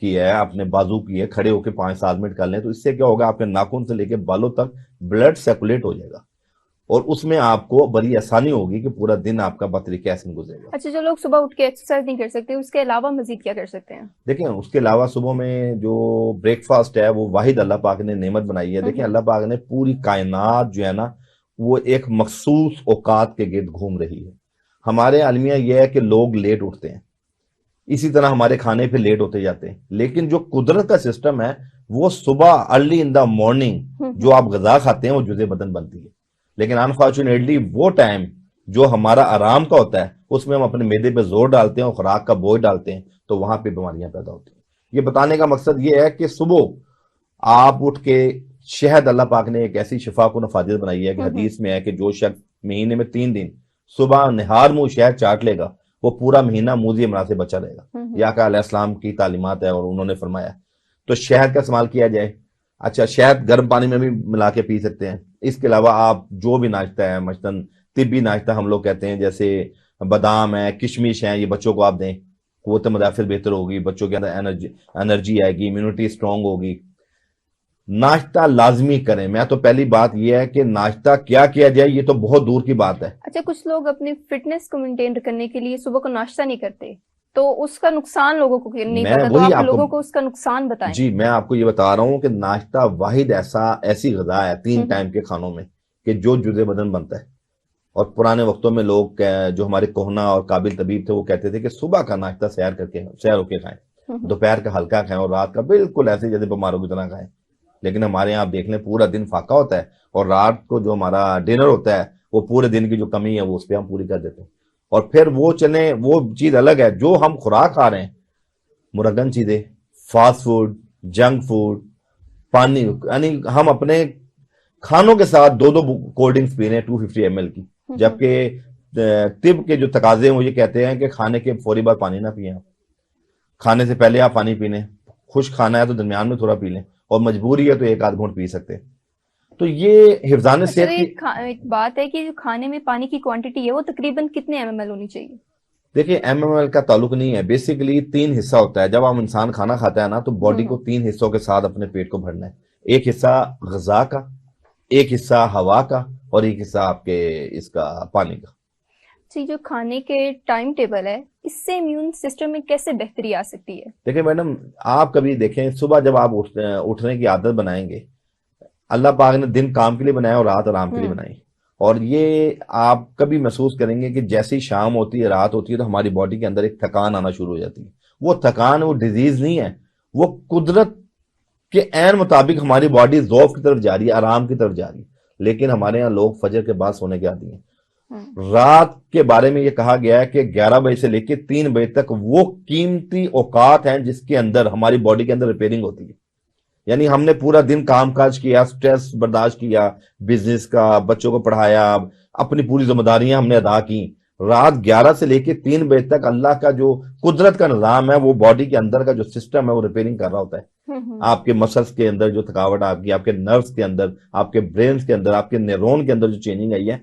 کی ہے, اپنے بازو کی ہے, کھڑے ہو کے 5-7 منٹ کر لیں تو اس سے کیا ہوگا, آپ کے ناخن سے لے کے بالوں تک بلڈ سرکولیٹ ہو جائے گا, اور اس میں آپ کو بڑی آسانی ہوگی کہ پورا دن آپ کا بطریقہ ایسے گزرے گا. اچھا, جو لوگ صبح اٹھ کے ایکسرسائز نہیں کر سکتے, اس کے علاوہ مزید کیا کر سکتے ہیں؟ دیکھیں اس کے علاوہ صبح میں جو بریک فاسٹ ہے وہ واحد اللہ پاک نے نعمت بنائی ہے. دیکھیں اللہ پاک نے پوری کائنات جو ہے نا وہ ایک مخصوص اوقات کے گرد گھوم رہی ہے. ہمارے عالمیہ یہ ہے کہ لوگ لیٹ اٹھتے ہیں, اسی طرح ہمارے کھانے پہ لیٹ ہوتے جاتے ہیں, لیکن جو قدرت کا سسٹم ہے وہ صبح ارلی ان دا مارننگ جو آپ غذا کھاتے ہیں وہ جزء بدن بنتی ہے. لیکن انفارچونیٹلی وہ ٹائم جو ہمارا آرام کا ہوتا ہے اس میں ہم اپنے معدے پہ زور ڈالتے ہیں اور خوراک کا بوجھ ڈالتے ہیں, تو وہاں پہ بیماریاں پیدا ہوتی ہیں. یہ بتانے کا مقصد یہ ہے کہ صبح آپ اٹھ کے شہد, اللہ پاک نے ایک ایسی شفا کو نفاذت بنائی ہے کہ حدیث میں ہے کہ جو شخص مہینے میں 3 دن صبح نہار منہ شہد چاٹ لے گا وہ پورا مہینہ موذی امراض سے بچا رہے گا. یہ آقا علیہ السلام کی تعلیمات ہے اور انہوں نے فرمایا. تو شہد کا استعمال کیا جائے. اچھا, شہد گرم پانی میں بھی ملا کے پی سکتے ہیں. اس کے علاوہ آپ جو بھی ناشتہ ہے, مثلاً طبی ناشتہ ہم لوگ کہتے ہیں, جیسے بادام ہے, کشمش ہے, یہ بچوں کو آپ دیں, قوت مدافعت بہتر ہوگی, بچوں کے اندر انرجی آئے گی, امیونٹی اسٹرانگ ہوگی. ناشتہ لازمی کریں. میں تو پہلی بات یہ ہے کہ ناشتہ کیا کیا جائے یہ تو بہت دور کی بات ہے. اچھا, کچھ لوگ اپنی فٹنس کو مینٹین کرنے کے لیے صبح کو ناشتہ نہیں کرتے, تو اس کا نقصان لوگوں کو نہیں پتا, تو آپ لوگوں کو اس کا نقصان بتائیں. جی, میں آپ کو یہ بتا رہا ہوں کہ ناشتہ واحد ایسی غذا ہے 3 ٹائم کے کھانوں میں کہ جو جزء بدن بنتا ہے. اور پرانے وقتوں میں لوگ جو ہمارے کوہنا اور قابل طبیب تھے وہ کہتے تھے کہ صبح کا ناشتہ سیر ہو کے کھائیں, دوپہر کا ہلکا کھائیں اور رات کا بالکل ایسے جیسے بیماروں کی طرح کھائیں. لیکن ہمارے یہاں آپ دیکھ لیں پورا دن فاقہ ہوتا ہے اور رات کو جو ہمارا ڈنر ہوتا ہے وہ پورے دن کی جو کمی ہے وہ اس پہ ہم پوری کر دیتے ہیں. اور پھر وہ چیز الگ ہے جو ہم خوراک کھا رہے ہیں, مرغن چیزیں, فاسٹ فوڈ, جنک فوڈ, پانی, یعنی ہم اپنے کھانوں کے ساتھ 2 کولڈ ڈرنکس پی رہے ہیں 250 ml کی, جبکہ طب کے جو تقاضے ہیں وہ یہ کہتے ہیں کہ کھانے کے فوری بعد پانی نہ پئیں, کھانے سے پہلے آپ پانی پی لیں, خشک کھانا ہے تو درمیان میں تھوڑا پی لیں, اور مجبوری ہے تو 1-8 گھونٹ پی سکتے ہیں. تو یہ حفظان صحت کی ایک بات ہے کہ جو کھانے میں پانی کی کوانٹٹی ہے وہ تقریباً کتنے ml ہونی چاہیے؟ دیکھیں MML کا تعلق نہیں ہے, بیسیکلی 3 حصہ ہوتا ہے. جب ہم انسان کھانا کھاتا ہے نا تو باڈی کو 3 حصوں کے ساتھ اپنے پیٹ کو بھرنا ہے. ایک حصہ غذا کا, ایک حصہ ہوا کا, اور ایک حصہ آپ کے اس کا پانی کا. جی, جو کھانے کے ٹائم ٹیبل ہے اس سے امیون سسٹم میں کیسے بہتری آ سکتی ہے؟ دیکھیں میڈم, آپ کبھی دیکھیں صبح جب آپ اٹھنے کی عادت بنائیں گے, اللہ پاک نے دن کام کے لیے بنایا اور رات آرام کے لیے بنائی, اور یہ آپ کبھی محسوس کریں گے کہ جیسی شام ہوتی ہے, رات ہوتی ہے, تو ہماری باڈی کے اندر ایک تھکان آنا شروع ہو جاتی ہے. وہ تھکان وہ ڈیزیز نہیں ہے, وہ قدرت کے عین مطابق ہماری باڈی ذوف کی طرف جا رہی ہے, آرام کی طرف جا رہی ہے. لیکن ہمارے یہاں لوگ فجر کے بعد سونے کے عادی ہیں. رات کے بارے میں یہ کہا گیا ہے کہ 11 بجے سے لے کے 3 بجے تک وہ قیمتی اوقات ہیں جس کے اندر ہماری باڈی کے اندر ریپیئرنگ ہوتی ہے. یعنی ہم نے پورا دن کام کاج کیا, سٹریس برداشت کیا, بزنس کا, بچوں کو پڑھایا, اپنی پوری ذمہ داریاں ہم نے ادا کی. رات 11 سے لے کے 3 بجے تک اللہ کا جو قدرت کا نظام ہے وہ باڈی کے اندر کا جو سسٹم ہے وہ ریپیئرنگ کر رہا ہوتا ہے. آپ کے مسلس کے اندر جو تھکاوٹ آپ کی, آپ کے نروز کے اندر, آپ کے برینز کے اندر, آپ کے نیورون کے اندر جو چینجنگ آئی ہے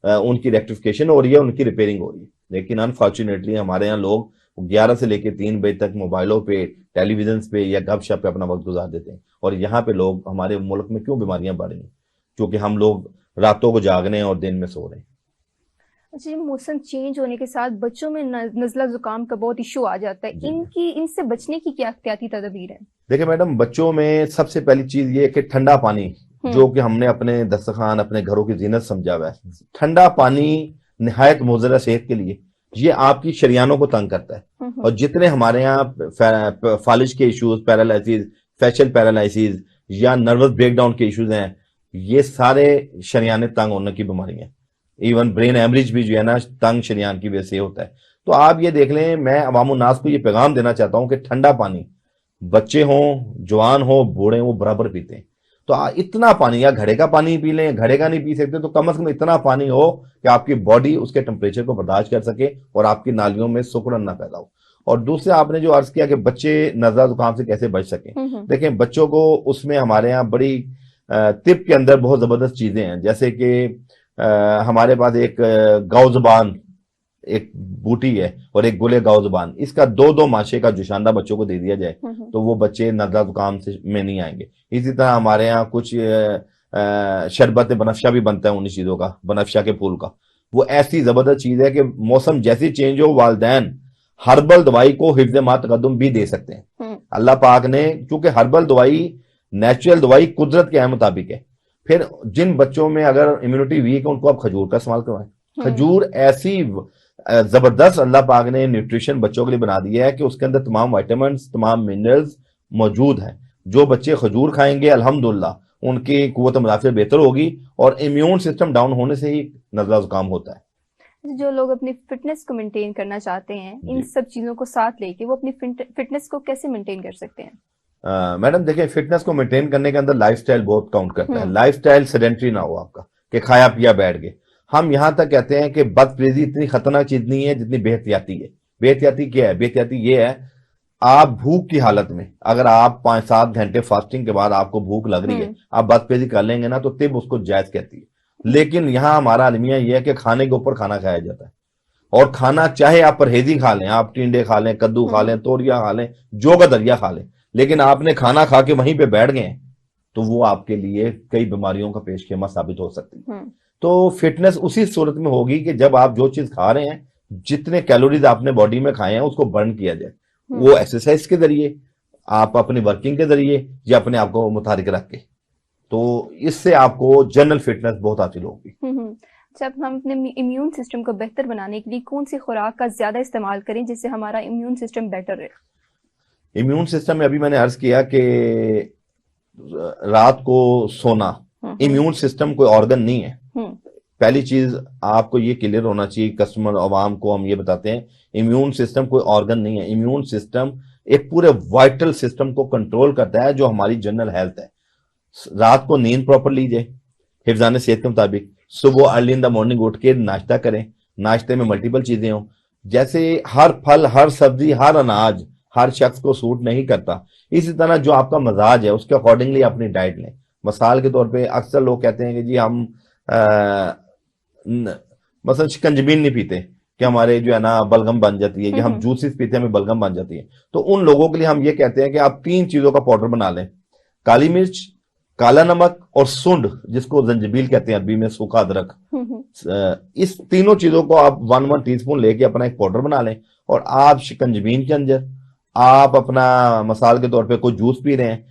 ان کی ریکٹیفیکیشن ہو رہی ہے, ان کی ریپیئرنگ ہو رہی ہے. لیکن انفارچونیٹلی ہمارے یہاں لوگ 11 سے لے کے 3 بجے تک موبائلوں پہ, ٹیلی ویژنز پہ یا گپ شپ پہ اپنا وقت گزار دیتے ہیں. اور یہاں پہ لوگ ہمارے ملک میں کیوں بیماریاں بڑھ رہی ہیں؟ کیونکہ ہم لوگ راتوں کو جاگ رہے ہیں اور دن میں سو رہے ہیں. جی, موسم چینج ہونے کے ساتھ بچوں میں نزلہ زکام کا بہت ایشو آ جاتا ہے, ان سے بچنے کی کیا احتیاطی تدابیر ہیں؟ دیکھیں میڈم, بچوں میں سب سے پہلی چیز یہ ہے کہ ٹھنڈا پانی, جو کہ ہم نے اپنے دسترخوان, اپنے گھروں کی زینت سمجھا ہوا ہے, ٹھنڈا پانی نہایت مضر ہے صحت کے لیے. یہ آپ کی شریانوں کو تنگ کرتا ہے, اور جتنے ہمارے یہاں فالج کے ایشوز, پیرالائسز, فیشل پیرالائسز یا نروس بریک ڈاؤن کے ایشوز ہیں, یہ سارے شریانے تنگ ہونے کی بیماری ہیں. ایون برین ایمریج بھی جو ہے نا تنگ شریان کی وجہ سے ہوتا ہے. تو آپ یہ دیکھ لیں, میں عوام الناس کو یہ پیغام دینا چاہتا ہوں کہ ٹھنڈا پانی بچے ہوں, جوان ہوں, بوڑھے ہوں, وہ برابر پیتے ہیں. تو اتنا پانی, یا گھڑے کا پانی پی لیں, گھڑے کا نہیں پی سکتے تو کم از کم اتنا پانی ہو کہ آپ کی باڈی اس کے ٹمپریچر کو برداشت کر سکے اور آپ کی نالیوں میں سکڑن نہ پیدا ہو. اور دوسرے آپ نے جو عرض کیا کہ بچے نزلہ زکام سے کیسے بچ سکیں, دیکھیں بچوں کو اس میں ہمارے ہاں بڑی طب کے اندر بہت زبردست چیزیں ہیں. جیسے کہ ہمارے پاس ایک گاؤ زبان ایک بوٹی ہے اور ایک گلے گاؤ زبان، اس کا 2 ماشے کا جوشاندہ بچوں کو دے دیا جائے تو وہ بچے نزلہ زکام میں نہیں آئیں گے. اسی طرح ہمارے یہاں کچھ شربت بنفشہ بھی بنتا ہے انہیں چیزوں کا، بنفشہ کے پھول کا. وہ ایسی زبردست چیز ہے کہ موسم جیسی چینج ہو والدین ہربل دوائی کو حفظ ما تقدم بھی دے سکتے ہیں. اللہ پاک نے، کیونکہ ہربل دوائی نیچرل دوائی قدرت کے مطابق ہے. پھر جن بچوں میں اگر امیونٹی ویک ہے ان کو آپ کھجور کا استعمال کروائیں. کھجور ایسی زبردست اللہ پاک نے نیوٹریشن بچوں کے لیے بنا دیا ہے کہ اس کے اندر تمام وائٹامنز، تمام منرلز موجود ہیں. جو بچے کھجور کھائیں گے الحمدللہ ان کی قوت مدافعت بہتر ہوگی اور امیون سسٹم ڈاؤن ہونے سے ہی نزلہ زکام ہوتا ہے. جو لوگ اپنی فٹنس کو مینٹین کرنا چاہتے ہیں ان سب چیزوں کو ساتھ لے کے وہ اپنی فٹنس کو کیسے مینٹین کر سکتے ہیں؟ میڈم دیکھیں، فٹنس کو مینٹین کرنے کے اندر لائف سٹائل بہت کاؤنٹ کرتا ہے. لائف سٹائل سیڈنٹری نہ ہو آپ کا کہ کھایا پیا بیٹھ گئے. ہم یہاں تک کہتے ہیں کہ بد پریزی اتنی خطرناک چیز نہیں ہے جتنی بے احتیاطی ہے. بے احتیاطی کیا ہے؟ بے احتیاطی یہ ہے، آپ بھوک کی حالت میں اگر آپ 5-7 گھنٹے فاسٹنگ کے بعد آپ کو بھوک لگ رہی ہے، آپ بد پریزی کر لیں گے نا تو طب اس کو جائز کہتی ہے. لیکن یہاں ہمارا المیہ یہ ہے کہ کھانے کے اوپر کھانا کھایا جاتا ہے. اور کھانا چاہے آپ پرہیزی کھا لیں، آپ ٹینڈے کھا لیں، کدو کھا لیں، توریاں کھا لیں، جو کا دریا کھا لیں، لیکن آپ نے کھانا کھا کے وہیں پہ بیٹھ گئے ہیں تو وہ آپ کے لیے کئی بیماریوں کا پیش خیمہ ثابت ہو سکتی ہے. تو فٹنس اسی صورت میں ہوگی کہ جب آپ جو چیز کھا رہے ہیں، جتنے کیلوریز آپ نے باڈی میں کھائے ہیں اس کو برن کیا جائے. وہ ایکسرسائز کے ذریعے، آپ اپنی ورکنگ کے ذریعے، یا اپنے آپ کو متحرک رکھ کے، تو اس سے آپ کو جنرل فٹنس بہت حاصل ہوگی. جب ہم اپنے امیون سسٹم کو بہتر بنانے کے لیے کون سی خوراک کا زیادہ استعمال کریں جس سے ہمارا امیون سسٹم بیٹر رہے؟ امیون سسٹم میں ابھی میں نے عرض کیا کہ رات کو سونا امیون سسٹم کوئی آرگن نہیں ہے. پہلی چیز آپ کو یہ کلیئر ہونا چاہیے، کسٹمر عوام کو ہم یہ بتاتے ہیں امیون سسٹم کوئی آرگن نہیں ہے. امیون سسٹم ایک پورے وائٹل سسٹم کو کنٹرول کرتا ہے جو ہماری جنرل ہیلتھ ہے. رات کو نیند پراپر لیجئے حفظان صحت کے مطابق. صبح ارلی ان دا مارننگ اٹھ کے ناشتہ کریں، ناشتے میں ملٹیپل چیزیں ہوں. جیسے ہر پھل، ہر سبزی، ہر اناج ہر شخص کو سوٹ نہیں کرتا، اسی طرح جو آپ کا مزاج ہے اس کے اکارڈنگلی اپنی ڈائٹ لیں. مثال کے طور پہ اکثر لوگ کہتے ہیں کہ جی ہم مثلا شکنجبین نہیں پیتے کہ ہمارے جو ہے نا بلغم بن جاتی ہے، یا ہم جوسز پیتے ہیں ہمیں بلغم بن جاتی ہے. تو ان لوگوں کے لیے ہم یہ کہتے ہیں کہ آپ 3 چیزوں کا پاؤڈر بنا لیں: کالی مرچ، کالا نمک اور سنڈ، جس کو زنجبیل کہتے ہیں عربی میں، سوکھا ادرک. اس تینوں چیزوں کو آپ 1 ٹی اسپون لے کے اپنا ایک پاؤڈر بنا لیں، اور آپ شکنجبین کے اندر آپ اپنا مثال کے طور پہ کوئی جوس پی رہے ہیں،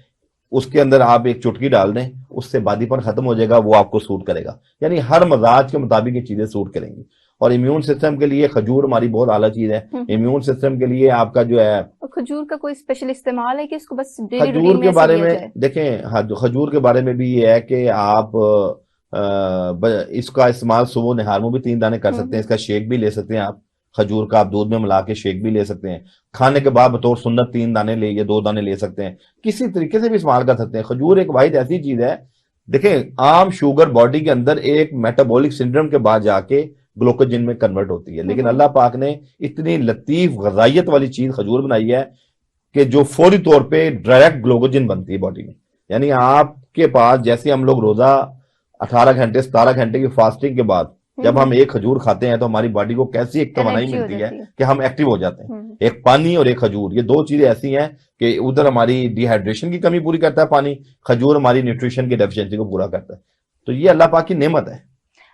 اس کے اندر آپ ایک چٹکی ڈال دیں، اس سے بادی پن ختم ہو جائے گا، وہ آپ کو سوٹ کرے گا. یعنی ہر مزاج کے مطابق یہ چیزیں سوٹ کریں گی. اور امیون سسٹم کے لیے کھجور ہماری بہت اعلیٰ چیز ہے. امیون سسٹم کے لیے آپ کا جو ہے کھجور کا کوئی اسپیشل استعمال ہے کہ اس کو بس ڈیلی کھجور کے بارے میں دیکھیں، کھجور کے بارے میں بھی یہ ہے کہ آپ اس کا استعمال صبح نہار میں بھی 3 دانے کر سکتے ہیں. اس کا شیک بھی لے سکتے ہیں آپ، کھجور کا آپ دودھ میں ملا کے شیک بھی لے سکتے ہیں. کھانے کے بعد بطور سنت 3 دانے لے یا 2 دانے لے سکتے ہیں. کسی طریقے سے بھی استعمال کر سکتے ہیں. کھجور ایک واحد ایسی چیز ہے، دیکھیں عام شوگر باڈی کے اندر ایک میٹابولک سنڈروم کے بعد جا کے گلوکوجن میں کنورٹ ہوتی ہے، لیکن اللہ پاک نے اتنی لطیف غذائیت والی چیز کھجور بنائی ہے کہ جو فوری طور پہ ڈائریکٹ گلوکوجن بنتی ہے باڈی میں. یعنی آپ کے پاس جیسے ہم لوگ روزہ 18 گھنٹے 17 گھنٹے کی فاسٹنگ کے بعی جب ہم ایک کھجور کھاتے ہیں تو ہماری باڈی کو کیسی ایک توانائی ملتی ہے کہ ہم ایکٹیو ہو جاتے ہیں. ایک پانی اور ایک کھجور، یہ 2 چیزیں ایسی ہیں کہ ادھر ہماری ڈی ہائیڈریشن کی کمی پوری کرتا ہے پانی، کھجور ہماری نیوٹریشن کی ڈیفیشنسی کو پورا کرتا ہے. تو یہ اللہ پاک کی نعمت ہے.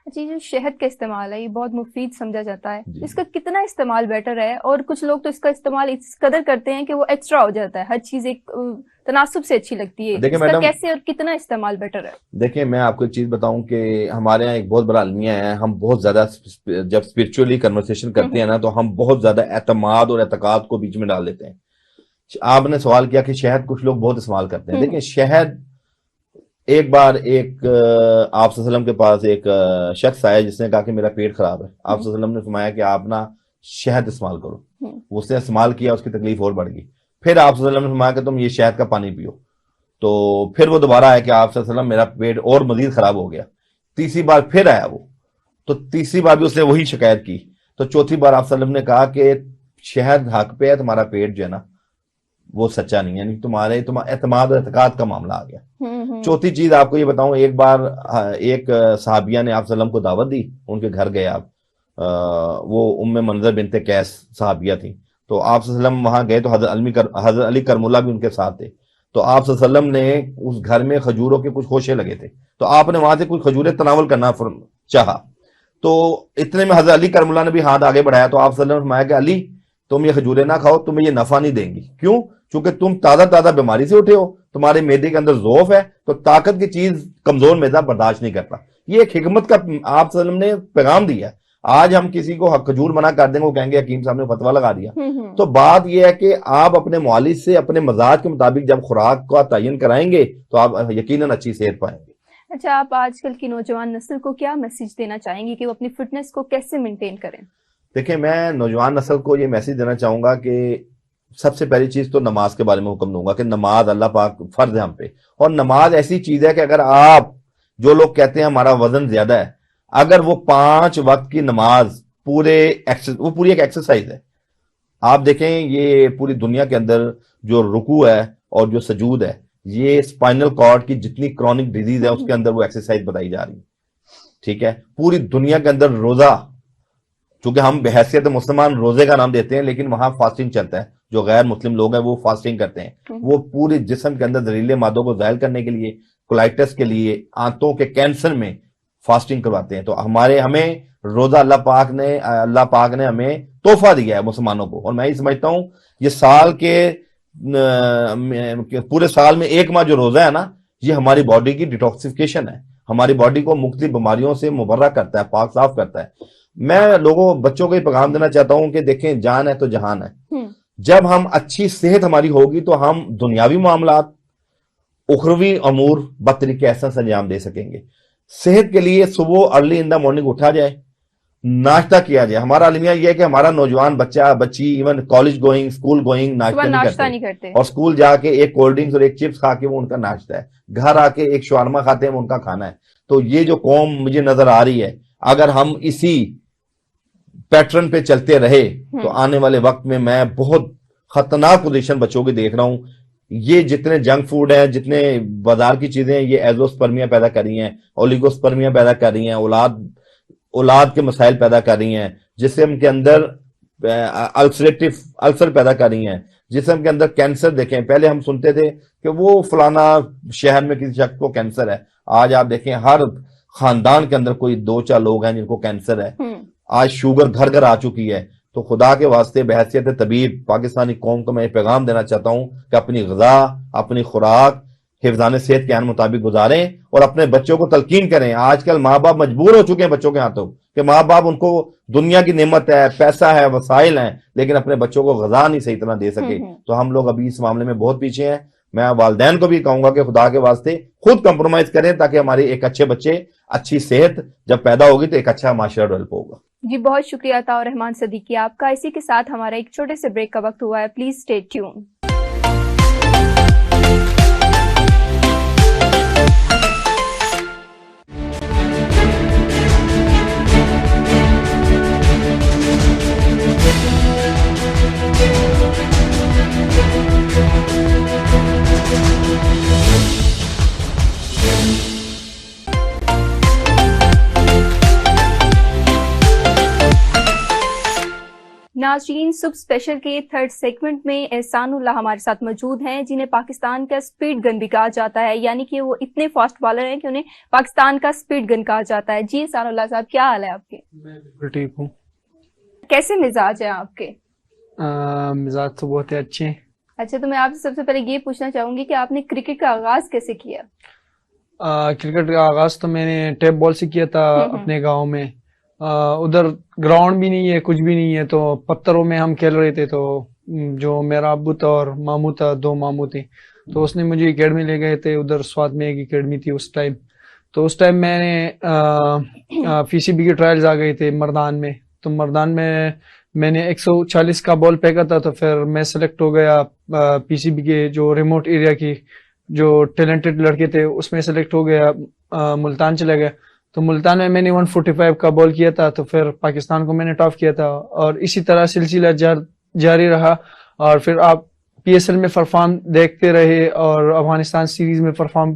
اچھا، جو شہد کا استعمال ہے یہ بہت مفید سمجھا جاتا ہے، اس کا کتنا استعمال بیٹر ہے؟ اور کچھ لوگ تو اس کا استعمال اس قدر کرتے ہیں کہ وہ ایکسٹرا ہو جاتا ہے، ہر چیز ایک تناسب سے اچھی لگتی ہے. اس کا کیسے اور کتنا استعمال بیٹر ہے؟ دیکھیں میں آپ کو ایک چیز بتاؤں کہ ہمارے یہاں ایک بہت بڑا المیہ ہے. ہم بہت زیادہ جب اسپرچولی کنورسیشن کرتے ہیں نا تو ہم بہت زیادہ اعتماد اور اعتقاد کو بیچ میں ڈال دیتے ہیں. آپ نے سوال کیا کہ شہد کچھ لوگ بہت استعمال کرتے ہیں. دیکھیں شہد، ایک بار ایک آپ صلی اللہ علیہ وسلم کے پاس ایک شخص آیا جس نے کہا کہ میرا پیٹ خراب ہے. آپ صلی اللہ علیہ وسلم نے فرمایا کہ آپ نا شہد استعمال کرو. اس نے استعمال کیا، اس کی تکلیف اور بڑھ گئی. پھر آپ صلی اللہ علیہ وسلم نے فرمایا کہ تم یہ شہد کا پانی پیو. تو پھر وہ دوبارہ آیا کہ آپ صلی اللہ علیہ وسلم میرا پیٹ اور مزید خراب ہو گیا. تیسری بار پھر آیا وہ، تو تیسری بار بھی اس نے وہی شکایت کی. تو چوتھی بار آپ صلی اللہ علیہ وسلم نے کہا کہ شہد حق پہ ہے، تمہارا پیٹ جو ہے نا وہ سچا نہیں ہے، یعنی تمہارے اعتماد اور اعتقاد کا معاملہ آ گیا. چوتھی چیز آپ کو یہ بتاؤں، ایک بار ایک صحابیہ نے آپ صلی اللہ علیہ وسلم کو دعوت دی، ان کے گھر گئے آپ، وہ منظر بنت قیس صحابیہ تھیں. تو آپ صلی اللہ علیہ وسلم وہاں گئے تو حضرت علی کرم اللہ بھی ان کے ساتھ تھے. تو آپ صلی اللہ علیہ وسلم نے اس گھر میں کھجوروں کے کچھ خوشے لگے تھے, تو آپ نے وہاں سے کچھ کھجوریں تناول کرنا چاہا. تو اتنے میں حضرت علی کرم اللہ نے بھی ہاتھ آگے بڑھایا, تو آپ صلی اللہ علیہ وسلم نے فرمایا کہ علی تم یہ کھجوریں نہ کھاؤ, تمہیں یہ نفع نہیں دیں گی. کیوں؟ چونکہ تم تازہ بیماری سے اٹھے ہو, تمہارے معدے کے اندر ضعف ہے, تو طاقت کی چیز کمزور معدہ برداشت نہیں کرتا. یہ ایک حکمت کا آپ صلی اللہ علیہ وسلم نے پیغام دیا ہے. آج ہم کسی کو کھجور منع کر دیں گے, وہ کہیں گے حکیم صاحب نے فتویٰ لگا دیا. تو بات یہ ہے کہ آپ اپنے معالج سے اپنے مزاج کے مطابق جب خوراک کا تعین کرائیں گے تو آپ یقیناً اچھی صحت پائیں گے. اچھا, آپ آج کل کی نوجوان نسل کو کیا میسج دینا چاہیں گے کہ وہ اپنی فٹنس کو کیسے مینٹین کریں؟ دیکھیں, میں نوجوان نسل کو یہ میسج دینا چاہوں گا کہ سب سے پہلی چیز تو نماز کے بارے میں حکم دوں گا کہ نماز اللہ پاک فرض ہے ہم پہ, اور نماز ایسی چیز ہے کہ اگر آپ, جو لوگ کہتے ہیں ہمارا وزن زیادہ ہے, اگر وہ 5 وقت کی نماز وہ پوری ایک ایکسرسائز ہے. آپ دیکھیں یہ پوری دنیا کے اندر جو رکوع ہے اور جو سجود ہے, یہ اسپائنل کارڈ کی جتنی کرونک ڈیزیز ہے اس کے اندر وہ ایکسرسائز بتائی جا رہی ہے. ٹھیک ہے, پوری دنیا کے اندر روزہ, چونکہ ہم بحیثیت مسلمان روزے کا نام دیتے ہیں, لیکن وہاں فاسٹنگ چلتا ہے. جو غیر مسلم لوگ ہیں وہ فاسٹنگ کرتے ہیں. وہ پورے جسم کے اندر زہریلے مادوں کو زائل کرنے کے لیے, کولائٹس کے لیے, آنتوں کے کینسر میں فاسٹنگ کرواتے ہیں. تو ہمیں روزہ اللہ پاک نے ہمیں تحفہ دیا ہے مسلمانوں کو. اور میں یہ سمجھتا ہوں یہ سال کے پورے سال میں 1 ماہ جو روزہ ہے نا, یہ ہماری باڈی کی ڈیٹاکسیفیکیشن ہے, ہماری باڈی کو مختلف بیماریوں سے مبرہ کرتا ہے, پاک صاف کرتا ہے. میں بچوں کو یہ پیغام دینا چاہتا ہوں کہ دیکھیں, جان ہے تو جہان ہے. جب ہم اچھی صحت ہماری ہوگی تو ہم دنیاوی معاملات, اخروی امور بطریقے احسن انجام دے سکیں گے. صحت کے لیے صبح ارلی ان دا مارننگ اٹھا جائے, ناشتہ کیا جائے. ہمارا المیہ یہ ہے کہ ہمارا نوجوان بچہ بچی even college going, school going ناشتہ نہیں کرتے, اور اسکول جا کے ایک کولڈ ڈرنکس اور ایک چپس کھا کے وہ ان کا ناشتہ ہے, گھر آ کے ایک شاورما کھاتے ہیں وہ ان کا کھانا ہے. تو یہ جو قوم مجھے نظر آ رہی ہے, اگر ہم اسی پیٹرن پہ چلتے رہے تو آنے والے وقت میں بہت خطرناک پوزیشن بچوں کی دیکھ رہا ہوں. یہ جتنے جنک فوڈ ہیں, جتنے بازار کی چیزیں ہیں, یہ ایزوسپرمیا پیدا کر رہی ہیں, اولیگوسپرمیا پیدا کر رہی ہیں, اولاد کے مسائل پیدا کر رہی ہیں, جسم کے اندر السر پیدا کر رہی ہیں, جسم کے اندر کینسر. دیکھیں پہلے ہم سنتے تھے کہ وہ فلانا شہر میں کسی شخص کو کینسر ہے, آج آپ دیکھیں ہر خاندان کے اندر کوئی 2-4 لوگ ہیں جن کو کینسر ہے. آج شوگر گھر گھر آ چکی ہے. تو خدا کے واسطے بحیثیت طبیب پاکستانی قوم کو میں یہ پیغام دینا چاہتا ہوں کہ اپنی غذا, اپنی خوراک حفظان صحت کے مطابق گزاریں اور اپنے بچوں کو تلقین کریں. آج کل ماں باپ مجبور ہو چکے ہیں بچوں کے ہاتھوں کہ ماں باپ ان کو دنیا کی نعمت ہے, پیسہ ہے, وسائل ہیں, لیکن اپنے بچوں کو غذا نہیں صحیح طرح دے سکے. تو ہم لوگ ابھی اس معاملے میں بہت پیچھے ہیں. میں والدین کو بھی کہوں گا کہ خدا کے واسطے خود کمپرومائز کریں تاکہ ہماری ایک اچھے بچے, اچھی صحت جب پیدا ہوگی تو ایک اچھا معاشرہ ڈیولپ ہوگا. جی بہت شکریہ عطا الرحمان صدیقی آپ کا. اسی کے ساتھ ہمارا ایک چھوٹے سے بریک کا وقت ہوا ہے. Please stay tune. ناظرین, صبح اسپیشل کے 3rd سیگمنٹ میں احسان اللہ ہمارے ساتھ موجود ہیں, جنہیں پاکستان کا اسپیڈ گن بھی کہا جاتا ہے, یعنی کہ وہ اتنے فاسٹ بالر ہیں کہ انہیں پاکستان کا اسپیڈ گن کہا جاتا ہے. جی احسان اللہ صاحب, کیا حال ہے آپ کے؟ میں بالکل ٹھیک ہوں. کیسے مزاج ہیں آپ کے؟ مزاج تو بہت ہی اچھے ہیں. اچھا, تو میں آپ سے سب سے پہلے یہ پوچھنا چاہوں گی کہ آپ نے کرکٹ کا آغاز کیسے کیا؟ کرکٹ کا آغاز تو میں نے ٹیپ بال سے کیا تھا اپنے گاؤں میں. ادھر گراؤنڈ بھی نہیں ہے, کچھ بھی نہیں ہے, تو پتھروں میں ہم کھیل رہے تھے. تو جو میرا ابو تھا اور ماموں تھا, 2 ماموں تھے, تو اس نے مجھے اکیڈمی لے گئے تھے. ادھر سوات میں ایک اکیڈمی تھی اس ٹائم. تو اس ٹائم میں نے PCB کے ٹرائلز آ گئے تھے مردان میں. تو مردان میں نے 140 کا بال پھینکا تھا. تو پھر میں سلیکٹ ہو گیا PCB کے جو ریموٹ ایریا کی جو ٹیلنٹڈ لڑکے تھے اس میں سلیکٹ ہو گیا. ملتان چلا گیا. تو ملتان میں نے 145 کا بال کیا تھا. تو پھر پاکستان کو میں نے ٹاپ کیا تھا, اور اسی طرح سلسلہ جاری رہا. اور پھر آپ PSL میں پرفارم دیکھتے رہے اور افغانستان سیریز میں پرفارم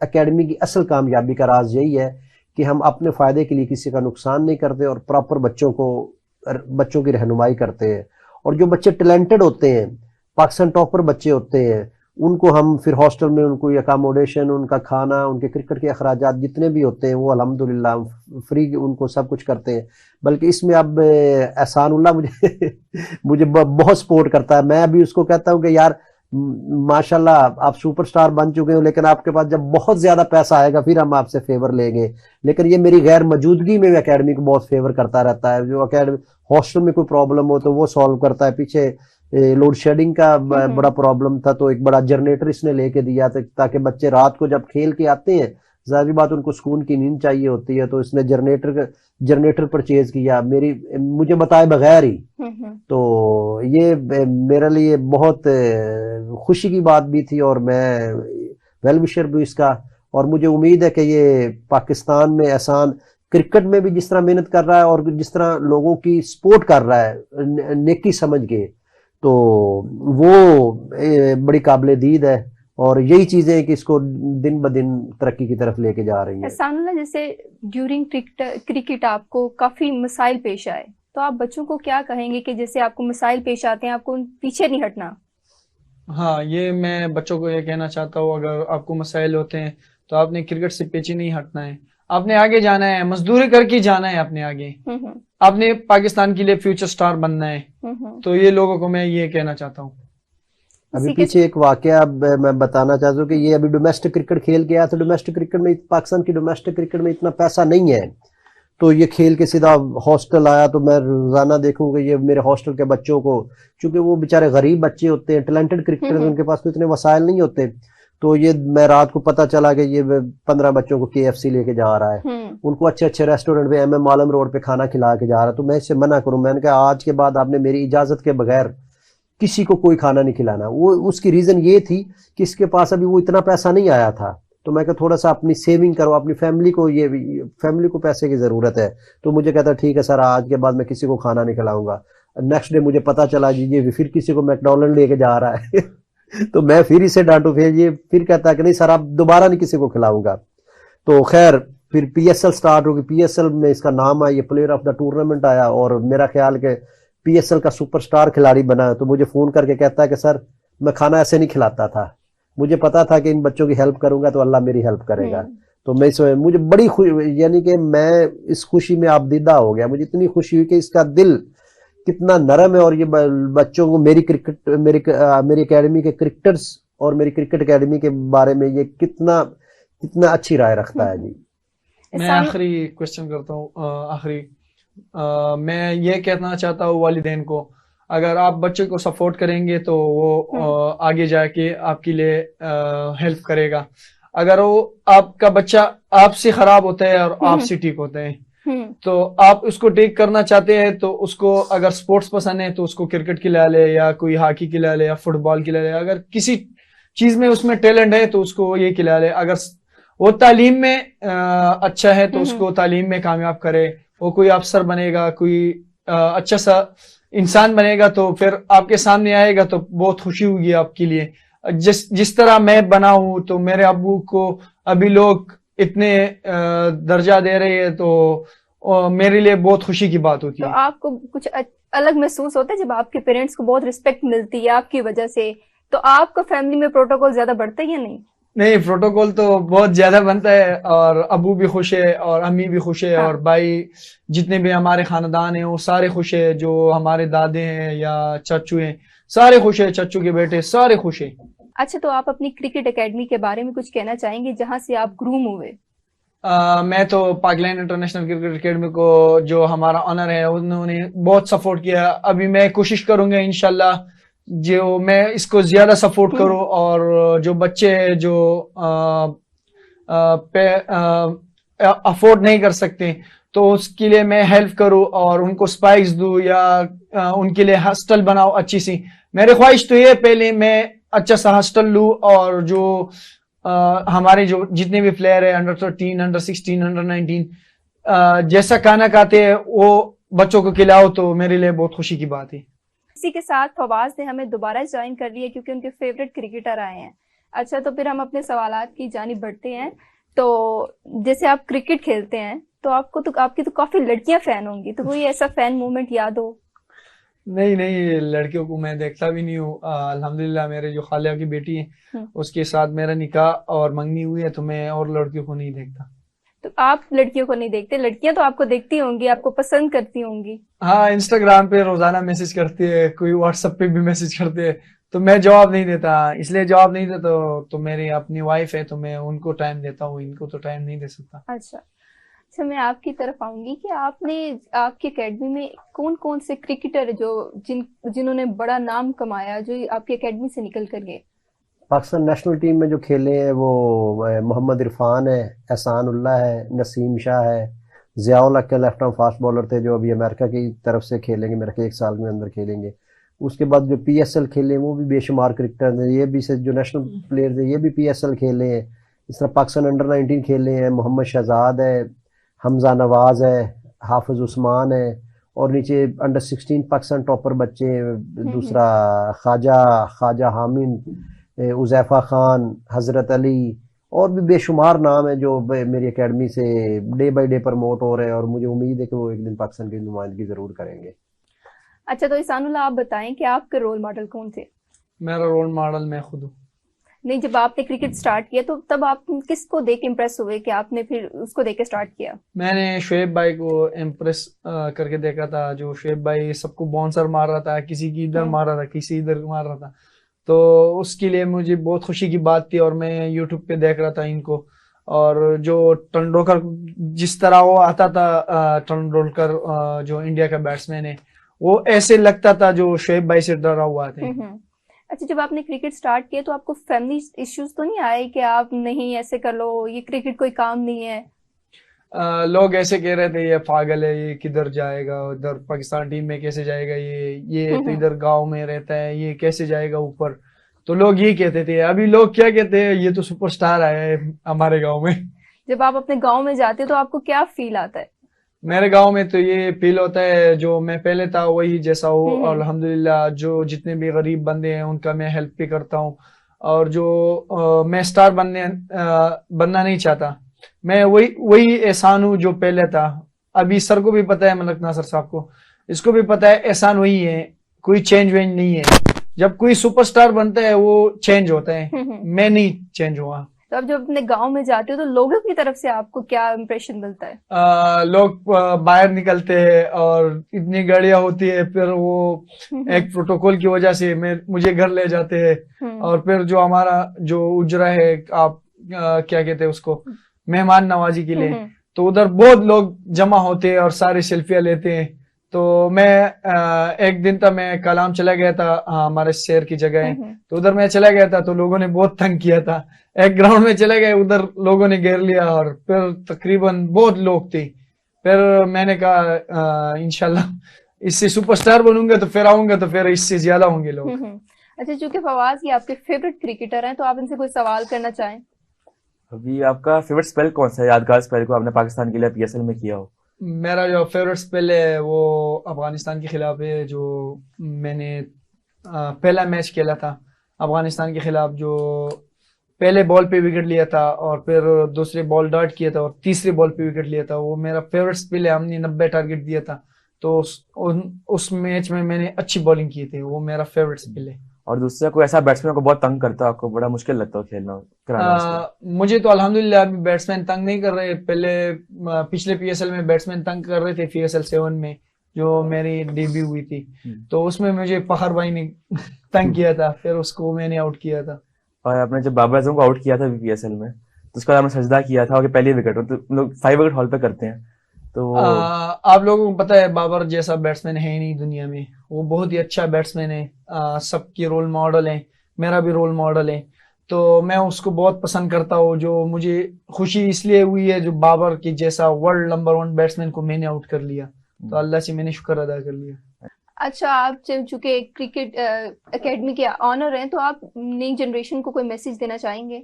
اکیڈمی کی اصل کامیابی کا راز یہی ہے کہ ہم اپنے فائدے کے لیے کسی کا نقصان نہیں کرتے اور پراپر بچوں کی رہنمائی کرتے ہیں. اور جو بچے ٹیلنٹڈ ہوتے ہیں، پاکستان ٹاپر بچے ہوتے ہیں، ان کو ہم پھر ہاسٹل میں ان کو اکاموڈیشن، ان کا کھانا، ان کے کرکٹ کے اخراجات جتنے بھی ہوتے ہیں وہ الحمدللہ فری ان کو سب کچھ کرتے ہیں. بلکہ اس میں اب احسان اللہ مجھے بہت سپورٹ کرتا ہے. میں ابھی اس کو کہتا ہوں کہ یار ماشاءاللہ آپ سپر سٹار بن چکے ہو، لیکن آپ کے پاس جب بہت زیادہ پیسہ آئے گا پھر ہم آپ سے فیور لیں گے. لیکن یہ میری غیر موجودگی میں اکیڈمی کو بہت فیور کرتا رہتا ہے. جو اکیڈمی ہاسٹل میں کوئی پرابلم ہو تو وہ سالو کرتا ہے. پیچھے لوڈ شیڈنگ کا بڑا پرابلم تھا تو ایک بڑا جنریٹر اس نے لے کے دیا تھا تاکہ بچے رات کو جب کھیل کے آتے ہیں ظاہری بات ان کو سکون کی نیند چاہیے ہوتی ہے، تو اس نے جنریٹر پرچیز کیا مجھے بتائے بغیر ہی. تو یہ میرے لیے بہت خوشی کی بات بھی تھی اور میں ویل وشر بھی اس کا. اور مجھے امید ہے کہ یہ پاکستان میں احسان کرکٹ میں بھی جس طرح محنت کر رہا ہے اور جس طرح لوگوں کی سپورٹ کر رہا ہے نیکی سمجھ کے، تو وہ بڑی قابل دید ہے. اور یہی چیزیں کہ اس کو دن بدن ترقی کی طرف لے کے جا رہی ہیں. احسان اللہ، جیسے ڈیورنگ کرکٹ آپ کو کافی مسائل پیش آئے، تو آپ بچوں کو کیا کہیں گے کہ جیسے آپ کو مسائل پیش آتے ہیں آپ کو پیچھے نہیں ہٹنا؟ ہاں، یہ میں بچوں کو یہ کہنا چاہتا ہوں، اگر آپ کو مسائل ہوتے ہیں تو آپ نے کرکٹ سے پیچھے نہیں ہٹنا ہے، آپ نے آگے جانا ہے، مزدوری کر کے جانا ہے اپنے آگے. آپ نے پاکستان کے لیے فیوچر سٹار بننا ہے. تو یہ لوگوں کو میں یہ کہنا چاہتا ہوں. ابھی پیچھے ایک واقعہ میں بتانا چاہتا ہوں کہ یہ ابھی ڈومیسٹک کرکٹ کھیل کے آیا تھا. ڈومیسٹک کرکٹ میں پاکستان کی ڈومیسٹک کرکٹ میں اتنا پیسہ نہیں ہے، تو یہ کھیل کے سیدھا ہاسٹل آیا. تو میں روزانہ دیکھوں کہ یہ میرے ہاسٹل کے بچوں کو، چونکہ وہ بیچارے غریب بچے ہوتے ہیں، ٹیلنٹڈ کرکٹرز، ان کے پاس تو اتنے وسائل نہیں ہوتے. تو یہ میں رات کو پتہ چلا کہ یہ 15 بچوں کو KFC لے کے جا رہا ہے، ان کو اچھے اچھے ریسٹورنٹ پہ MM عالم روڈ پہ کھانا کھلا کے جا رہا ہے. تو میں اس سے منع کروں، میں نے کہا آج کے بعد آپ نے میری اجازت کے بغیر کسی کو کوئی کھانا نہیں کھلانا. وہ اس کی ریزن یہ تھی کہ اس کے پاس ابھی وہ اتنا پیسہ نہیں آیا تھا. تو میں کہا تھوڑا سا اپنی سیونگ کرو، اپنی فیملی کو پیسے کی ضرورت ہے. تو مجھے کہتا ٹھیک ہے سر، آج کے بعد میں کسی کو کھانا نہیں کھلاؤں گا. نیکسٹ ڈے مجھے پتا چلا جی یہ پھر کسی کو میکڈونلڈ لے کے جا رہا ہے. تو میں پھر اسے ڈانٹوں، پھر کہتا ہے کہ نہیں سر آپ دوبارہ نہیں کسی کو کھلاؤں گا. تو خیر پھر PSL سٹارٹ ہوگی. PSL میں اس کا نام آیا، یہ پلیئر آف دا ٹورنامنٹ آیا اور میرا خیال کہ PSL کا سپر سٹار کھلاڑی بنا. تو مجھے فون کر کے کہتا ہے کہ سر میں کھانا ایسے نہیں کھلاتا تھا، مجھے پتا تھا کہ ان بچوں کی ہیلپ کروں گا تو اللہ میری ہیلپ کرے گا. تو میں مجھے بڑی خوشی، یعنی کہ میں اس خوشی میں آبدیدہ ہو گیا. مجھے اتنی خوشی ہوئی کہ اس کا دل کتنا نرم ہے. اور یہ بچوں کو میری اکیڈمی کے کرکٹرز اور میری کرکٹ اکیڈمی کے بارے میں یہ کتنا اچھی رائے رکھتا ہے. جی میں آخری کوشچن کرتا ہوں. میں یہ کہنا چاہتا ہوں والدین کو، اگر آپ بچے کو سپورٹ کریں گے تو وہ آگے جا کے آپ کے لیے ہیلپ کرے گا. اگر وہ آپ کا بچہ آپ سے خراب ہوتا ہے اور آپ سے ٹھیک ہوتا ہے تو آپ اس کو ٹیک کرنا چاہتے ہیں تو اس کو اگر سپورٹس پسند ہے تو اس کو کرکٹ کھلا لے یا کوئی ہاکی کھلا لے یا فٹ بال کھلا لے. اگر کسی چیز میں اس میں ٹیلنٹ ہے تو اس کو یہ کھلا لے. اگر وہ تعلیم میں اچھا ہے تو اس کو تعلیم میں کامیاب کرے. وہ کوئی افسر بنے گا، کوئی اچھا سا انسان بنے گا تو پھر آپ کے سامنے آئے گا تو بہت خوشی ہوگی آپ کے لیے. جس طرح میں بنا ہوں تو میرے ابو کو ابھی لوگ اتنے درجہ دے رہے ہیں تو میرے لیے بہت خوشی کی بات ہوتی ہے. تو آپ کو کچھ الگ محسوس ہوتا ہے جب آپ کے پیرنٹس کو بہت رسپیکٹ ملتی ہے آپ کی وجہ سے؟ تو آپ کو فیملی میں پروٹوکول زیادہ بڑھتا ہے یا نہیں؟ نہیں، پروٹوکول تو بہت زیادہ بنتا ہے اور ابو بھی خوش ہے اور امی بھی خوش ہے اور بھائی جتنے بھی ہمارے خاندان ہیں وہ سارے خوش ہے. جو ہمارے دادے ہیں یا چچو ہیں سارے خوش ہیں، چچو کے بیٹے سارے خوش ہیں. اچھا، تو آپ اپنی کرکٹ اکیڈمی کے بارے میں کچھ کہنا چاہیں گے جہاں سے آپ گروم ہوئے؟ میں تو پاکلین انٹرنیشنل کرکٹ اکیڈمی کو جو ہمارا آنر ہے انہوں نے بہت سپورٹ کیا. ابھی میں کوشش کروں گا انشاءاللہ جو میں اس کو زیادہ سپورٹ کروں اور جو بچے جو افورڈ نہیں کر سکتے تو اس کے لیے میں ہیلپ کروں اور ان کو سپائکس دوں یا ان کے لیے ہاسٹل بناؤ اچھی سی. میری خواہش تو یہ پہلے میں اچھا سا ہاسٹل لوں اور جو ہمارے جو جتنے بھی پلیئر ہیں انڈر 13 انڈر 16 انڈر 19 جیسا کھانا کھاتے ہیں وہ بچوں کو کھلاؤ تو میرے لیے بہت خوشی کی بات ہے. اسی کے ساتھ فواز نے ہمیں دوبارہ جوائن کر لیا کیونکہ ان کے فیوریٹ کرکٹر آئے ہیں. اچھا تو پھر ہم اپنے سوالات کی جانب بڑھتے ہیں. تو جیسے آپ کرکٹ کھیلتے ہیں تو آپ کی تو کافی لڑکیاں فین ہوں گی, تو کوئی ایسا فین مومنٹ یاد ہو؟ نہیں, لڑکیوں کو میں دیکھتا بھی نہیں ہوں. الحمدللہ میرے جو خالہ کی بیٹی ہے اس کے ساتھ میرا نکاح اور منگنی ہوئی ہے, تو میں اور لڑکیوں کو نہیں دیکھتا. تو آپ لڑکیوں کو نہیں دیکھتے, لڑکیاں تو آپ کو دیکھتی ہوں گی, آپ کو پسند کرتی ہوں گی. ہاں, انسٹاگرام پہ روزانہ میسج کرتی ہے, کوئی واٹس ایپ پہ بھی میسج کرتے ہے, تو میں جواب نہیں دیتا. اس لیے جواب نہیں دیتا تو میری اپنی وائف ہے تو میں ان کو ٹائم دیتا ہوں, ان کو تو ٹائم نہیں دے سکتا. اچھا, میں آپ کی طرف آؤں گی کہ آپ کی اکیڈمی میں کون سے کرکٹر جو جنہوں نے بڑا نام کمایا, جو آپ کی اکیڈمی سے نکل کر گئے؟ پاکستان نیشنل ٹیم میں جو کھیلے ہیں وہ محمد عرفان ہے, احسان اللہ ہے, نسیم شاہ ہے, ضیاء الحق کے لیفٹ آرم فاسٹ بالر تھے جو ابھی امریکہ کی طرف سے کھیلیں گے, میرے کے 1 سال میں اندر کھیلیں گے. اس کے بعد جو پی ایس ایل کھیلے وہ بھی بے شمار کرکٹر ہیں, یہ بھی جو نیشنل پلیئر ہیں یہ بھی پی ایس ایل کھیلے ہیں. اس طرح پاکستان انڈر 19 کھیلے ہیں, محمد شہزاد ہے, حمزہ نواز ہے, حافظ عثمان ہے, اور نیچے انڈر 16 پاکستان ٹاپر بچے ہیں, دوسرا خواجہ حامد, عزیفہ خان, حضرت علی, اور بھی بے شمار نام ہیں جو میری اکیڈمی سے ڈے بائی ڈے پروموٹ ہو رہے ہیں, اور مجھے امید ہے کہ وہ ایک دن پاکستان کی نمائندگی ضرور کریں گے. اچھا تو احسان اللہ, آپ بتائیں کہ آپ کے رول ماڈل کون تھے؟ میرا رول ماڈل میں خود ہوں. نہیں, جب آپ نے کرکٹ سٹارٹ کیا تو تب آپ کس کو دیکھ امپریس ہوئے کہ آپ نے پھر اس کو دیکھ کے سٹارٹ کیا؟ میں نے شعیب بھائی کو امپریس کر کے دیکھا تھا. جو شعیب بھائی سب کو باؤنسر مار رہا تھا, کسی کی ادھر مار رہا تھا, کسی ادھر مار رہا تھا, تو اس کے لیے مجھے بہت خوشی کی بات تھی, اور میں یوٹیوب پہ دیکھ رہا تھا ان کو. اور جو ٹنڈولکر جس طرح وہ آتا تھا, ٹنڈولکر جو انڈیا کا بیٹسمین ہے, وہ ایسے لگتا تھا جو شعیب بھائی سے ڈرا ہوا تھا. اچھا, جب آپ نے کرکٹ سٹارٹ کیا تو آپ کو فیملی ایشوز تو نہیں آئے کہ آپ نہیں ایسے کر لو, یہ کرکٹ کوئی کام نہیں ہے؟ لوگ ایسے کہہ رہے تھے یہ پاگل ہے, یہ کدھر جائے گا, ادھر پاکستان ٹیم میں کیسے جائے گا, یہ تو ادھر گاؤں میں رہتا ہے, یہ کیسے جائے گا اوپر. تو لوگ یہ کہتے تھے. ابھی لوگ کیا کہتے ہیں, یہ تو سپر سٹار آیا ہے ہمارے گاؤں میں. جب آپ اپنے گاؤں میں جاتے تو آپ کو کیا فیل آتا ہے؟ میرے گاؤں میں تو یہ فیل ہوتا ہے جو میں پہلے تھا وہی جیسا ہوں, اور الحمدللہ جو جتنے بھی غریب بندے ہیں ان کا میں ہیلپ بھی کرتا ہوں. اور جو میں سٹار بننا نہیں چاہتا, میں وہی احسان ہوں جو پہلے تھا. ابھی سر کو بھی پتا ہے, ملک ناصر صاحب کو, اس کو بھی پتا ہے احسان وہی ہے, کوئی چینج وینج نہیں ہے. جب کوئی سپر سٹار بنتا ہے وہ چینج ہوتا ہے, میں نہیں چینج ہوا. تو اب جب اپنے گاؤں میں جاتے ہو تو لوگوں کی طرف سے آپ کو کیا امپریشن ملتا ہے؟ لوگ باہر نکلتے ہیں اور اتنی گاڑیاں ہوتی ہے, پھر وہ ایک پروٹوکول کی وجہ سے مجھے گھر لے جاتے ہیں, اور پھر جو ہمارا جو اجرا ہے, آپ کیا کہتے ہیں اس کو, مہمان نوازی کے لیے, تو ادھر بہت لوگ جمع ہوتے ہیں اور سارے سیلفیاں لیتے ہیں. تو میں ایک دن تھا, میں کالام چلا گیا تھا, ہمارے شہر کی جگہ ہے, تو ادھر میں چلا گیا تھا, تو لوگوں نے بہت تنگ کیا تھا. ایک گراؤنڈ میں چلے گئے, ادھر لوگوں نے گھیر لیا, اور پھر تقریباً بہت لوگ تھے. پھر میں نے کہا انشاءاللہ اس سے سپر سٹار بنوں گا تو پھر آؤں گا, تو پھر اس سے زیادہ ہوں گے لوگ. اچھا, چونکہ فواز یہ آپ کے فیوریٹ کرکٹر ہیں تو آپ ان سے کوئی سوال کرنا چاہیں؟ ابھی آپ کا فیوریٹ اسپیل کون سا ہے, یادگار اسپیل کو آپ نے پاکستان کے لیے پی ایس ایل میں کیا ہو؟ میرا جو فیوریٹ اسپیل ہے وہ افغانستان کے خلاف ہے, جو میں نے پہلا میچ کھیلا تھا افغانستان کے خلاف, جو پہلے بال پہ وکٹ لیا تھا, اور پھر دوسرے بال ڈاٹ کیا تھا, اور تیسرے بال پہ وکٹ لیا تھا. وہ میرا فیوریٹ اسپیل ہے. ہم نے 90 ٹارگٹ دیا تھا, تو اس میچ میں نے اچھی بالنگ کی تھی. وہ میرا فیوریٹ اسپیل ہے. اور دوسرا کوئی ایسا بیٹسمین کو بہت تنگ کرتا ہے, آپ کو بڑا مشکل لگتا ہے کھیلنا؟ مجھے تو الحمدللہ ابھی بیٹسمین تنگ نہیں کر رہے. پچھلے پی ایس ایل میں بیٹسمین تنگ کر رہے تھے, پی ایس ایل 7 میں جو میری ڈیبیو ہوئی تھی, تو اس میں مجھے فخر بھائی نے تنگ کیا تھا, پھر اس کو میں نے آؤٹ کیا تھا. اور آپ نے جب بابر اعظم کو آؤٹ کیا تھا پی ایس ایل میں, تو اس کا آپ نے سجدہ کیا تھا کہ پہلی وکٹ, تو لوگ 5 وکٹ ہال پہ کرتے ہیں. تو آپ لوگوں کو پتا ہے بابر جیسا بیٹسمین ہے ہی نہیں دنیا میں. وہ بہت ہی اچھا بیٹسمین ہے, سب کے رول ماڈل ہیں, میرا بھی رول ماڈل ہے. تو میں اس کو بہت پسند کرتا ہوں. جو مجھے خوشی اس لیے ہوئی ہے جو بابر کی جیسا ورلڈ نمبر 1 بیٹسمین کو میں نے آؤٹ کر لیا, تو اللہ سے میں نے شکر ادا کر لیا. اچھا, آپ چونکہ کرکٹ اکیڈمی کے آنر ہیں تو آپ نئی جنریشن کو کوئی میسج دینا چاہیں گے؟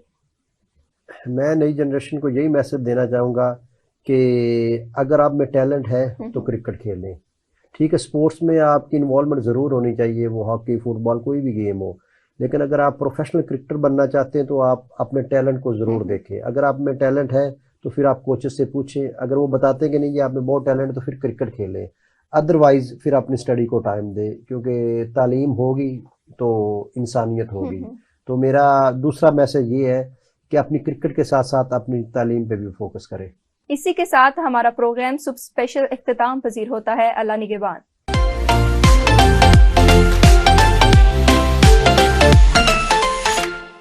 میں نئی جنریشن کو یہی میسج دینا چاہوں گا کہ اگر آپ میں ٹیلنٹ ہے تو کرکٹ کھیلیں. ٹھیک ہے, سپورٹس میں آپ کی انوالومنٹ ضرور ہونی چاہیے, وہ ہاکی, فٹ بال, کوئی بھی گیم ہو, لیکن اگر آپ پروفیشنل کرکٹر بننا چاہتے ہیں تو آپ اپنے ٹیلنٹ کو ضرور دیکھیں. اگر آپ میں ٹیلنٹ ہے تو پھر آپ کوچز سے پوچھیں, اگر وہ بتاتے ہیں کہ نہیں یہ آپ میں بہت ٹیلنٹ ہے تو پھر کرکٹ کھیلیں, ادروائز پھر اپنی اسٹڈی کو ٹائم دیں, کیونکہ تعلیم ہوگی تو انسانیت ہوگی. تو میرا دوسرا میسج یہ ہے کہ اپنی کرکٹ کے ساتھ ساتھ اپنی تعلیم پہ بھی فوکس کریں. اسی کے ساتھ ہمارا پروگرام سب اسپیشل اختتام پذیر ہوتا ہے. اللہ نگہبان.